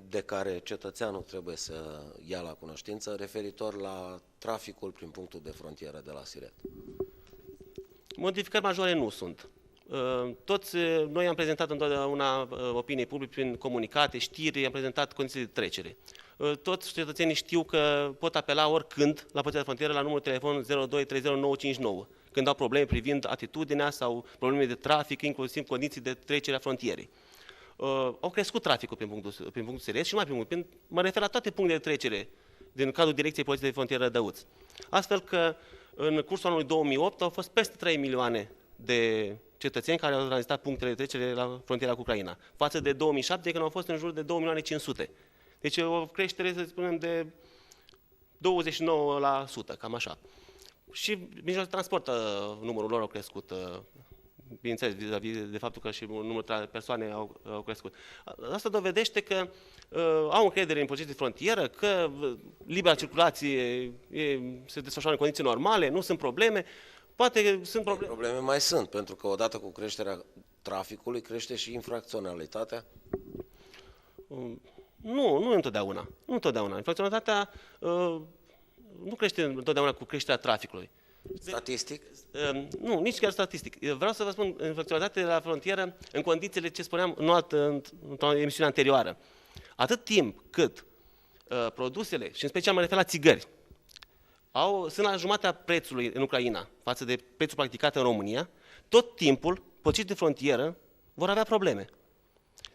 Speaker 2: de care cetățeanul trebuie să ia la cunoștință referitor la traficul prin punctul de frontieră de la Siret?
Speaker 15: Modificări majore nu sunt. Toți noi am prezentat întotdeauna opiniei publice prin comunicate, știri, am prezentat condiții de trecere. Toți cetățenii știu că pot apela oricând la Poliția de Frontieră la numărul de telefon 0230 când au probleme privind atitudinea sau probleme de trafic, inclusiv condiții de trecere a frontierei. Au crescut traficul prin punctul Siret și numai prin punct. Mă refer la toate punctele de trecere din cadrul Direcției Poliției de Frontieră Rădăuț. Astfel că în cursul anului 2008 au fost peste 3 milioane de cetățeni care au tranzitat punctele de trecere la frontiera cu Ucraina, față de 2007, când au fost în jur de 2.500.000. Deci o creștere, să spunem, de 29%, cam așa. Și mijloacele de transport, numărul lor au crescut, bineînțeles, vis-a-vis de faptul că și numărul de persoane au crescut. Asta dovedește că au încredere în poliția de frontieră, că libera circulație se desfășoară în condiții normale, nu sunt probleme. Poate sunt probleme.
Speaker 2: Probleme mai sunt, pentru că odată cu creșterea traficului crește și infracționalitatea.
Speaker 15: Nu întotdeauna. Nu întotdeauna. Infracționalitatea nu crește întotdeauna cu creșterea traficului.
Speaker 2: Statistic?
Speaker 15: Nu, nici chiar statistic. Vreau să vă spun, infracționalitatea de la frontieră, în condițiile ce spuneam într-o emisiune anterioară. Atât timp cât produsele, și în special mă refer la țigări, sunt la jumatea prețului în Ucraina față de prețul practicat în România, tot timpul polițiștii de frontieră vor avea probleme.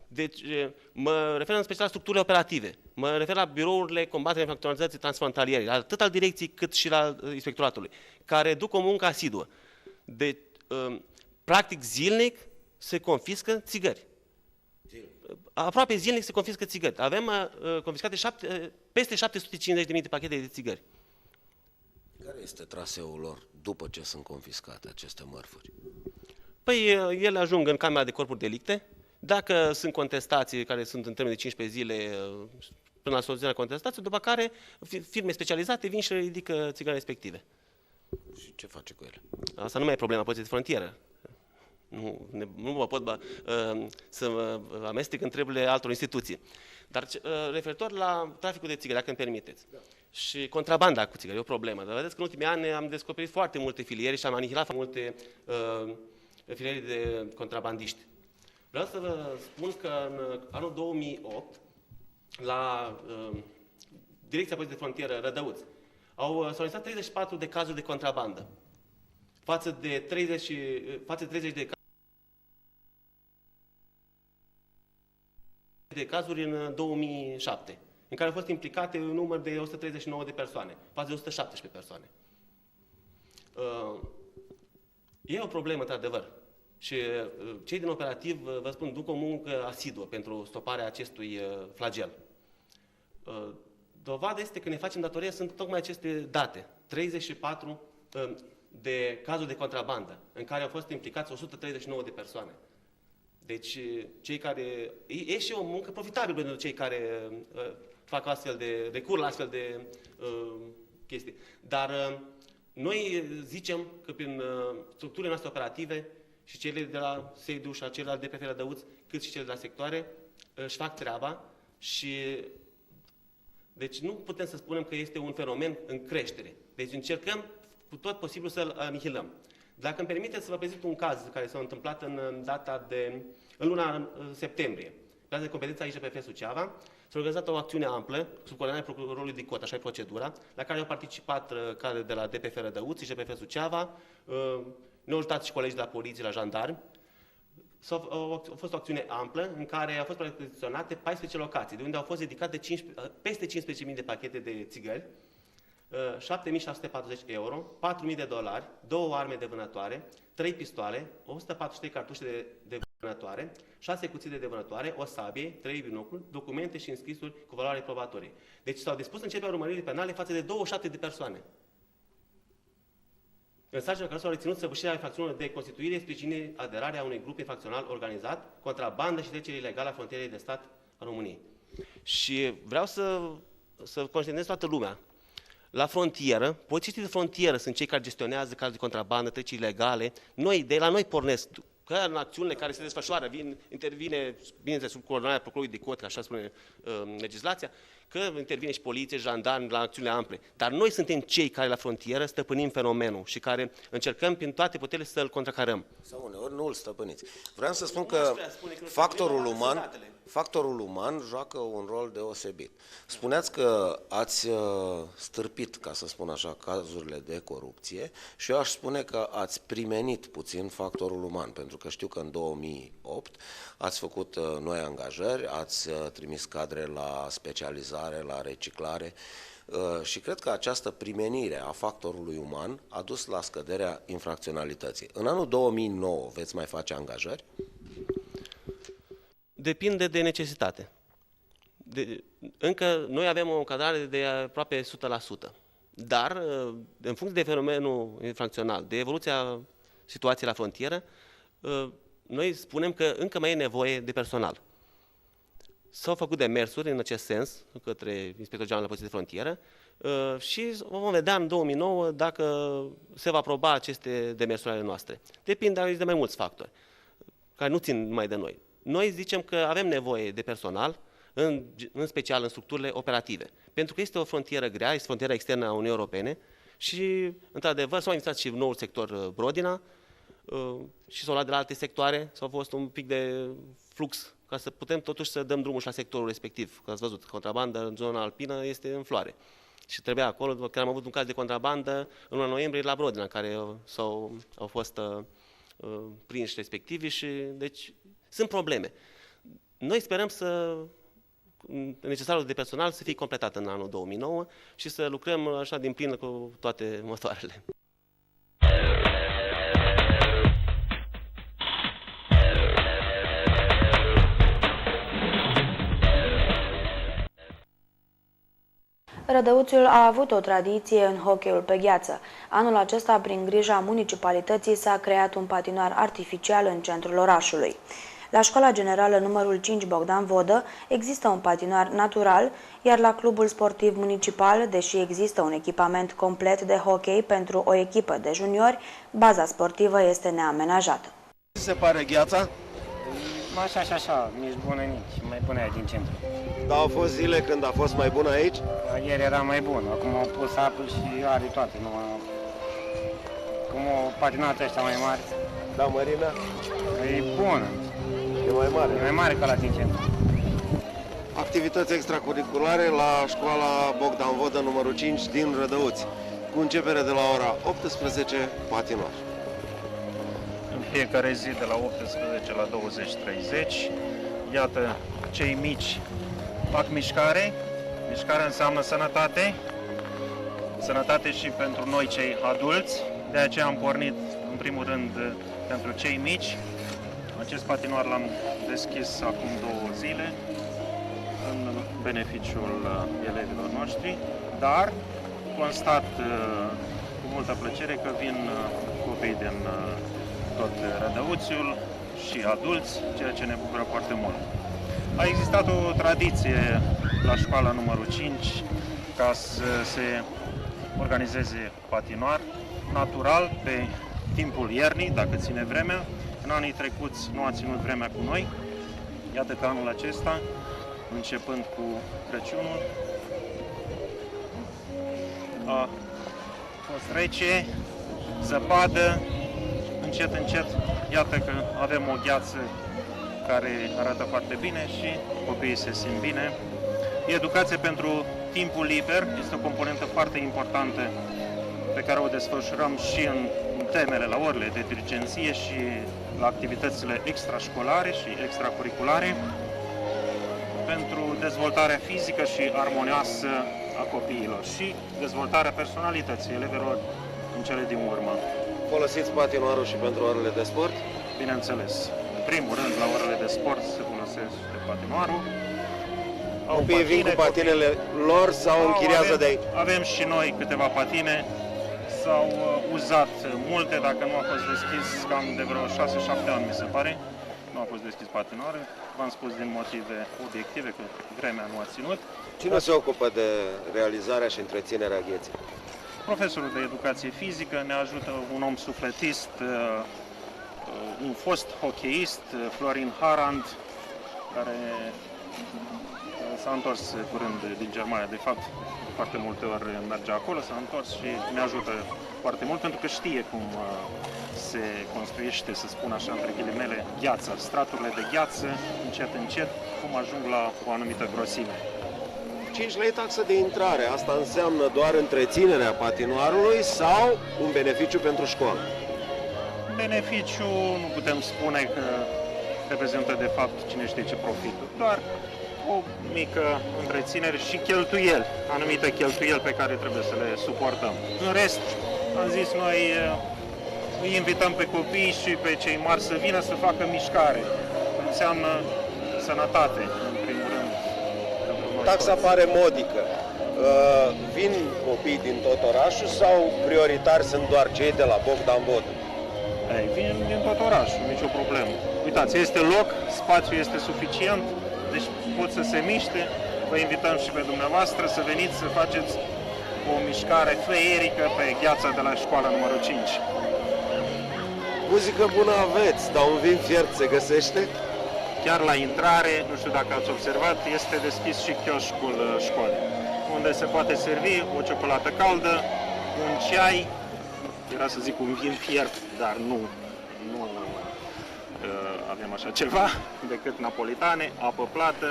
Speaker 15: Deci mă refer în special la structurile operative, mă refer la birourile combaterii infracționalității transfrontaliere, atât al direcției cât și la inspectoratului, care duc o muncă asiduă. Deci, practic zilnic se confiscă țigări. Aproape zilnic se confiscă țigări. Avem confiscate peste 750.000 de pachete de țigări.
Speaker 2: Care este traseul lor după ce sunt confiscate aceste mărfuri?
Speaker 15: Păi ele ajung în camera de corpuri delicte. Dacă sunt contestații care sunt în termen de 15 zile până la soluționarea contestației, după care firme specializate vin și ridică țigările respective.
Speaker 2: Și ce face cu ele?
Speaker 15: Asta nu mai e problema poliției de frontieră. Nu mă pot să mă amestec în treburile altor instituții. Dar referitor la traficul de țigări, dacă îmi permiteți, și contrabanda cu țigări, e o problemă. Dar vedeți că în ultimii ani am descoperit foarte multe filiere și am anihilat foarte multe filiere de contrabandiști. Vreau să vă spun că în anul 2008, la Direcția Poliției de Frontieră Rădăuț, au solicitat 34 de cazuri de contrabandă, față de 30 de cazuri în 2007, în care au fost implicate un număr de 139 de persoane, față de 117 persoane. E o problemă, într-adevăr. Și cei din operativ, vă spun, duc o muncă asiduă pentru stoparea acestui flagel. Dovada este că ne facem datorie, sunt tocmai aceste date. 34 de cazuri de contrabandă, în care au fost implicați 139 de persoane. Deci, cei care... E și o muncă profitabilă pentru cei care fac astfel de... recur la astfel de chestii. Dar noi zicem că prin structurile noastre operative și cele de la sediu și cele de DPF Rădăuț, cât și cele de la sectoare, își fac treaba și deci nu putem să spunem că este un fenomen în creștere. Deci încercăm cu tot posibil să-l anihilăm. Dacă îmi permiteți să vă prezint un caz care s-a întâmplat în luna septembrie. Baza de competență a IJPF Suceava, s-a organizat o acțiune amplă, sub coordonarea procurorului Dicot, așa e procedura, la care au participat care de la DPF Rădăuț, IJPF Suceava, ne-au ajutat și colegi de la poliție, la jandarmi, A fost o acțiune amplă în care au fost preciziționate 14 locații, de unde au fost dedicate peste 15.000 de pachete de țigări, 7.640 euro, $4.000, 2 arme de vânătoare, 3 pistoale, 143 cartușe de vânătoare, 6 cuțite de vânătoare, o sabie, 3 binoculi, documente și înscrisuri cu valoare probatorie. Deci s-au dispus începerea urmăririi penale față de 27 de persoane. În sarcina care s-au reținut săvârșirea infracțiunilor de constituire, sprijinirea aderarea unui grup infracțional organizat, contrabandă și trecere ilegală a frontierei de stat a României. Și vreau să conștientizez toată lumea. La frontieră, polițiștii de frontieră sunt cei care gestionează cazuri de contrabandă, treceri ilegale. De la noi pornesc. Că în acțiunile care se desfășoară, intervine, bineînțeles, sub coordonarea procurorului de cot, că așa spune legislația, că intervine și poliție, jandarmi la acțiunile ample. Dar noi suntem cei care la frontieră stăpânim fenomenul și care încercăm prin toate puterile să-l contracarăm.
Speaker 2: Sau uneori nu îl stăpâniți. Vreau să spun că factorul uman joacă un rol deosebit. Spuneați că ați stârpit, ca să spun așa, cazurile de corupție și eu aș spune că ați primenit puțin factorul uman, pentru că știu că în 2008 ați făcut noi angajări, ați trimis cadre la specializare, la reciclare și cred că această primenire a factorului uman a dus la scăderea infracționalității. În anul 2009 veți mai face angajări?
Speaker 15: Depinde de necesitate. Încă noi avem o încadrare de aproape 100%. Dar, în funcție de fenomenul infracțional, de evoluția situației la frontieră, noi spunem că încă mai e nevoie de personal. S-au făcut demersuri în acest sens către Inspectorul General de Poliție de Frontieră și vom vedea în 2009 dacă se va aproba aceste demersuri ale noastre. Depinde de mai mulți factori, care nu țin numai de noi. Noi zicem că avem nevoie de personal, în special în structurile operative, pentru că este o frontieră grea, este frontiera externă a Uniunii Europene și, într-adevăr, s-au invitat și noul sector Brodina și s-au luat de la alte sectoare, s-au fost un pic de flux ca să putem totuși să dăm drumul și la sectorul respectiv. Că ați văzut, contrabanda în zona alpină este în floare. Și trebuia acolo, chiar am avut un caz de contrabandă în luna noiembrie la Brodina, în care au fost prinși respectivi și, deci, sunt probleme. Noi sperăm necesarul de personal să fie completat în anul 2009 și să lucrăm așa din plin cu toate motoarele.
Speaker 3: Rădăuțiul a avut o tradiție în hockeyul pe gheață. Anul acesta, prin grija municipalității, s-a creat un patinoar artificial în centrul orașului. La Școala Generală numărul 5 Bogdan Vodă există un patinoar natural, iar la clubul sportiv municipal, deși există un echipament complet de hockey pentru o echipă de juniori, baza sportivă este neamenajată.
Speaker 16: Se pare gheața?
Speaker 17: Așa, nici bună, nici mai bună aia din centru.
Speaker 16: Dar au fost zile când a fost mai bună aici?
Speaker 17: Ieri era mai bun, acum au pus apă și are toate. Cum o patinată ăștia mai mari.
Speaker 16: Da, mărimea?
Speaker 17: E bună.
Speaker 16: E mai mare?
Speaker 17: E mai mare ca la din centru.
Speaker 16: Activități extracurriculare la școala Bogdan Vodă numărul 5 din Rădăuți, cu începere de la ora 18, patinoar.
Speaker 18: În fiecare zi de la 18 la 20:30. Iată, cei mici fac mișcare. Mișcarea înseamnă sănătate. Sănătate și pentru noi cei adulți. De aceea am pornit în primul rând pentru cei mici. Acest patinoar l-am deschis acum 2 zile în beneficiul elevilor noștri, dar constat cu multă plăcere că vin copii din tot Rădăuțiul și adulți, ceea ce ne bucură foarte mult. A existat o tradiție la școala numărul 5 ca să se organizeze patinoar natural pe timpul iernii, dacă ține vremea. În anii trecuți nu a ținut vremea cu noi. Iată că anul acesta, începând cu Crăciunul, a fost rece, zăpadă, încet, iată că avem o gheață care arată foarte bine și copiii se simt bine. Educația pentru timpul liber este o componentă foarte importantă pe care o desfășurăm și în temele, la orele de dirigenție și la activitățile extrașcolare și extracurriculare pentru dezvoltarea fizică și armonioasă a copiilor și dezvoltarea personalității elevilor în cele din urmă.
Speaker 16: Folosiți patinoarul și pentru orele de sport?
Speaker 18: Bineînțeles. În primul rând, la orele de sport se folosește patinoarul.
Speaker 16: Copiii vin cu patinele lor sau închiriază de aici?
Speaker 18: Avem și noi câteva patine. S-au uzat multe, dacă nu a fost deschis, cam de vreo 6-7 ani, mi se pare. Nu a fost deschis patinoare. V-am spus din motive obiective, că vremea nu a ținut.
Speaker 16: Cine se ocupă de realizarea și întreținerea gheții?
Speaker 18: Profesorul de educație fizică, ne ajută un om sufletist, un fost hocheist, Florin Harand, care s-a întors curând din Germania. De fapt, foarte multe ori merge acolo, s-a întors și ne ajută foarte mult, pentru că știe cum se construiește, să spun așa, între ghilimele, gheața, straturile de gheață, încet, încet, cum ajung la o anumită grosime.
Speaker 16: 5 lei taxă de intrare, asta înseamnă doar întreținerea patinoarului sau un beneficiu pentru școală?
Speaker 18: Beneficiu nu putem spune că reprezintă de fapt cine știe ce profitul, doar o mică întreținere și cheltuieli, anumite cheltuieli pe care trebuie să le suportăm. În rest, am zis noi, îi invităm pe copii și pe cei mari să vină să facă mișcare. Înseamnă sănătate, în primul rând.
Speaker 16: Taxa pare modică. Vin copii din tot orașul sau prioritari sunt doar cei de la Bogdan Vodă?
Speaker 18: Vin din tot orașul, nicio problemă. Uitați, este loc, spațiul este suficient, deci pot să se miște. Vă invităm și pe dumneavoastră să veniți să faceți o mișcare feerică pe gheața de la școala numărul 5.
Speaker 16: Muzică bună aveți, dar un vin fiert se găsește?
Speaker 18: Chiar la intrare, nu știu dacă ați observat, este deschis și chioșcul școlii, unde se poate servi o ciocolată caldă, un ceai, era să zic un vin fiert, dar nu avem așa ceva, decât napolitane, apă plată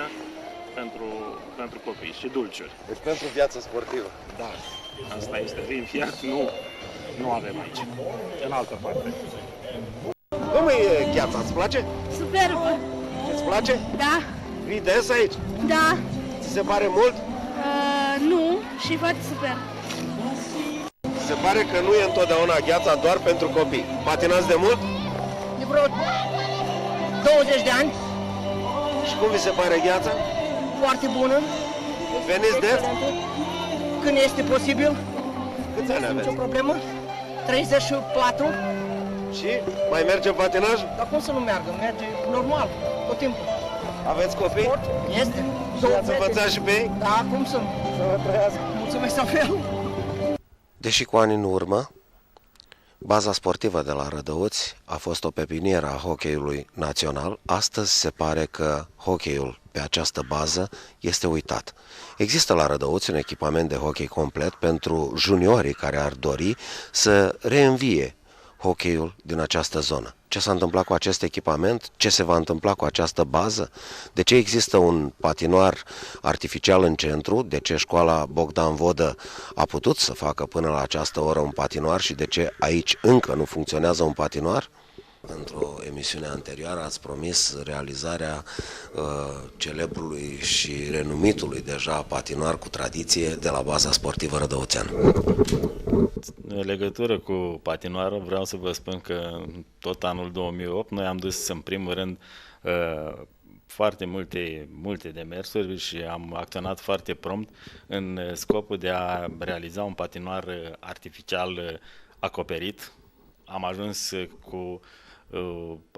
Speaker 18: pentru copii și dulciuri.
Speaker 16: Deci pentru viața sportivă.
Speaker 18: Da, asta este vin fiert, nu avem aici, în altă parte.
Speaker 16: Cum e gheața, îți place?
Speaker 9: Superbă!
Speaker 16: Îți place?
Speaker 9: Da.
Speaker 16: Vii des aici?
Speaker 9: Da.
Speaker 16: Ți se pare mult?
Speaker 9: Nu, și foarte super.
Speaker 16: Se pare că nu e întotdeauna gheața doar pentru copii. Patinați de mult?
Speaker 19: De vreo 20 de ani.
Speaker 16: Și cum vi se pare gheața?
Speaker 19: Foarte bună.
Speaker 16: Veniți des?
Speaker 19: Când este posibil.
Speaker 16: Câți ani aveți?
Speaker 19: Nicio problemă. 34.
Speaker 16: Și mai merge patinaj?
Speaker 19: Dar cum să nu meargă? Merge normal, tot timpul.
Speaker 16: Aveți copii?
Speaker 19: Este.
Speaker 16: Ați învățat și pe ei?
Speaker 19: Da, cum să nu? Să vă trăiască. Mulțumesc la fel.
Speaker 2: Deși cu ani în urmă, baza sportivă de la Rădăuți a fost o pepinieră a hocheiului național, astăzi se pare că hocheiul pe această bază este uitat. Există la Rădăuți un echipament de hochei complet pentru juniorii care ar dori să reînvie hocheiul din această zonă. Ce s-a întâmplat cu acest echipament? Ce se va întâmpla cu această bază? De ce există un patinoar artificial în centru? De ce școala Bogdan Vodă a putut să facă până la această oră un patinoar și de ce aici încă nu funcționează un patinoar? Într-o emisiune anterioară ați promis realizarea celebrului și renumitului deja patinoar cu tradiție de la baza sportivă rădăuțeană.
Speaker 20: În legătură cu patinoarul, vreau să vă spun că tot anul 2008 noi am dus în primul rând foarte multe demersuri și am acționat foarte prompt în scopul de a realiza un patinoar artificial acoperit. Am ajuns cu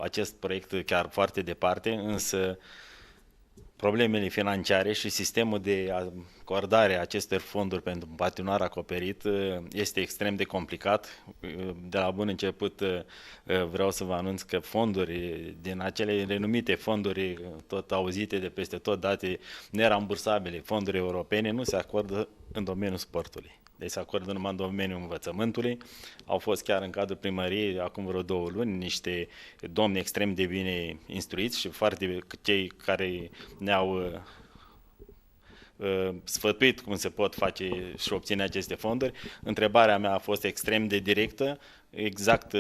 Speaker 20: acest proiect chiar foarte departe, însă problemele financiare și sistemul de acordare a acestor fonduri pentru un patinoar acoperit este extrem de complicat. De la bun început vreau să vă anunț că fonduri din acele renumite fonduri tot auzite de peste tot, date nerambursabile, fonduri europene, nu se acordă în domeniul sportului. Deci se acordă numai în domeniul învățământului. Au fost chiar în cadrul primăriei, acum vreo 2 luni, niște domni extrem de bine instruiți și foarte cei care ne-au sfătuit cum se pot face și obține aceste fonduri. Întrebarea mea a fost extrem de directă, exact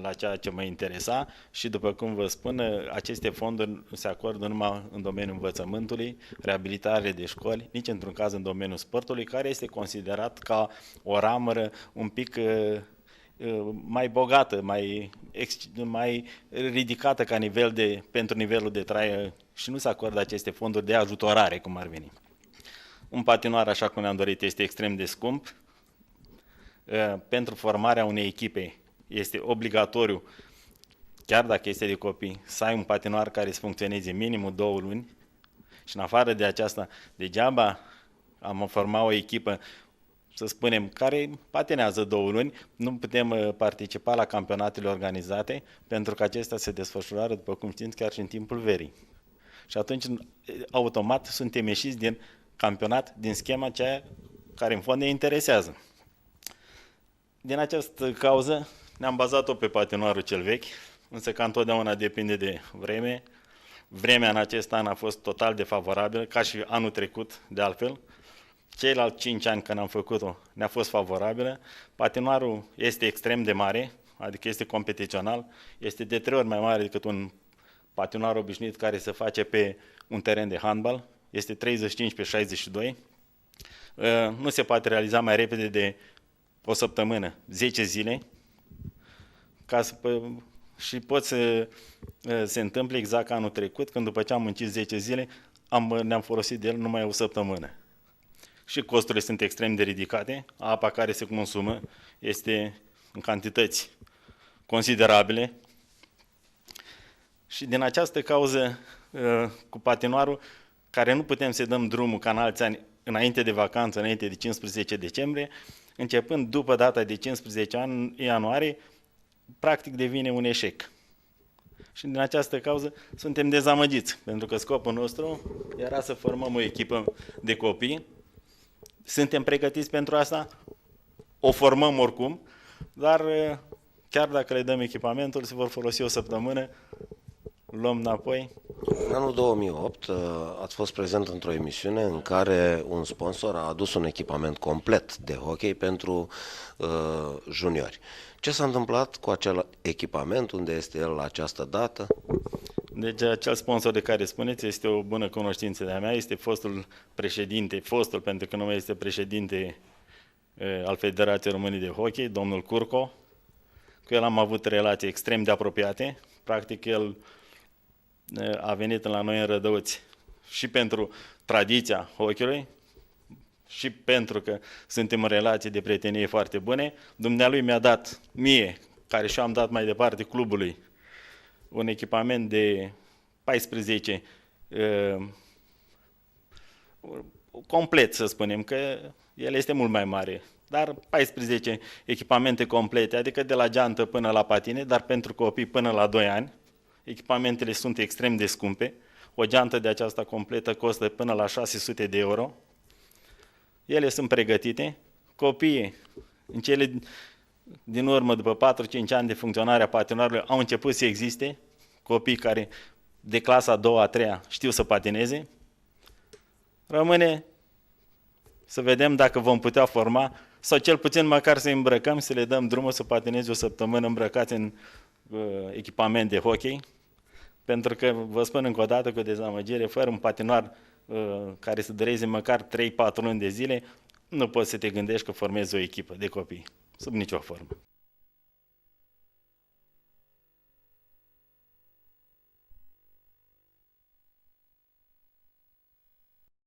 Speaker 20: la ceea ce mă interesa și, după cum vă spun, aceste fonduri se acordă numai în domeniul învățământului, reabilitare de școli, nici într-un caz în domeniul sportului, care este considerat ca o ramură un pic mai bogată, mai ridicată ca pentru nivelul de trai și nu se acordă aceste fonduri de ajutorare, cum ar veni. Un patinoar, așa cum ne-am dorit, este extrem de scump. Pentru formarea unei echipe este obligatoriu, chiar dacă este de copii, să ai un patinoar care să funcționeze minimum 2 luni și în afară de aceasta, degeaba am format o echipă, să spunem, care patinează 2 luni, nu putem participa la campionatele organizate, pentru că acestea se desfășoară, după cum știți, chiar și în timpul verii. Și atunci, automat, suntem ieșiți din campionat, din schema ceea care în fond ne interesează. Din această cauză ne-am bazat-o pe patinoarul cel vechi, însă ca întotdeauna depinde de vreme. Vremea în acest an a fost total defavorabilă, ca și anul trecut, de altfel. Ceilalți 5 ani când am făcut-o ne-a fost favorabilă. Patinoarul este extrem de mare, adică este competițional, este de 3 ori mai mare decât un patinoar obișnuit care se face pe un teren de handbal, este 35 pe 62. Nu se poate realiza mai repede de o săptămână, 10 zile, și pot să se întâmple exact ca anul trecut, când după ce am închis 10 zile, ne-am folosit de el numai o săptămână. Și costurile sunt extrem de ridicate, apa care se consumă este în cantități considerabile și din această cauză cu patinoarul, care nu putem să dăm drumul ca în alți ani, înainte de vacanță, înainte de 15 decembrie, începând după data de 15 ianuarie, practic devine un eșec. Și din această cauză suntem dezamăgiți, pentru că scopul nostru era să formăm o echipă de copii. Suntem pregătiți pentru asta, o formăm oricum, dar chiar dacă le dăm echipamentul, se vor folosi o săptămână, luăm înapoi.
Speaker 2: În anul 2008 ați fost prezent într-o emisiune în care un sponsor a adus un echipament complet de hockey pentru juniori. Ce s-a întâmplat cu acel echipament? Unde este el la această dată?
Speaker 20: Deci acel sponsor de care spuneți este o bună cunoștință de-a mea, este fostul președinte, pentru că nu mai este președinte al Federației Române de Hockey, domnul Curco. Cu el am avut relații extrem de apropiate. Practic el a venit la noi în Rădăuți și pentru tradiția hockey-ului și pentru că suntem în relații de prietenie foarte bune. Dumnealui mi-a dat mie, care și-o am dat mai departe clubului, un echipament de 14 complet, să spunem, că el este mult mai mare, dar 14 echipamente complete, adică de la geantă până la patine, dar pentru copii până la 2 ani. Echipamentele sunt extrem de scumpe. O geantă de aceasta completă costă până la 600 de euro. Ele sunt pregătite. Copiii, în cele din urmă, după 4-5 ani de funcționare a patinoarului, au început să existe copii care de clasa a 2-a, a 3-a știu să patineze. Rămâne să vedem dacă vom putea forma sau cel puțin măcar să îi îmbrăcăm, să le dăm drumul să patineze o săptămână îmbrăcați în echipament de hockey, pentru că, vă spun încă o dată cu dezamăgire, fără un patinoar care să dureze măcar 3-4 luni de zile, nu poți să te gândești că formezi o echipă de copii, sub nicio formă.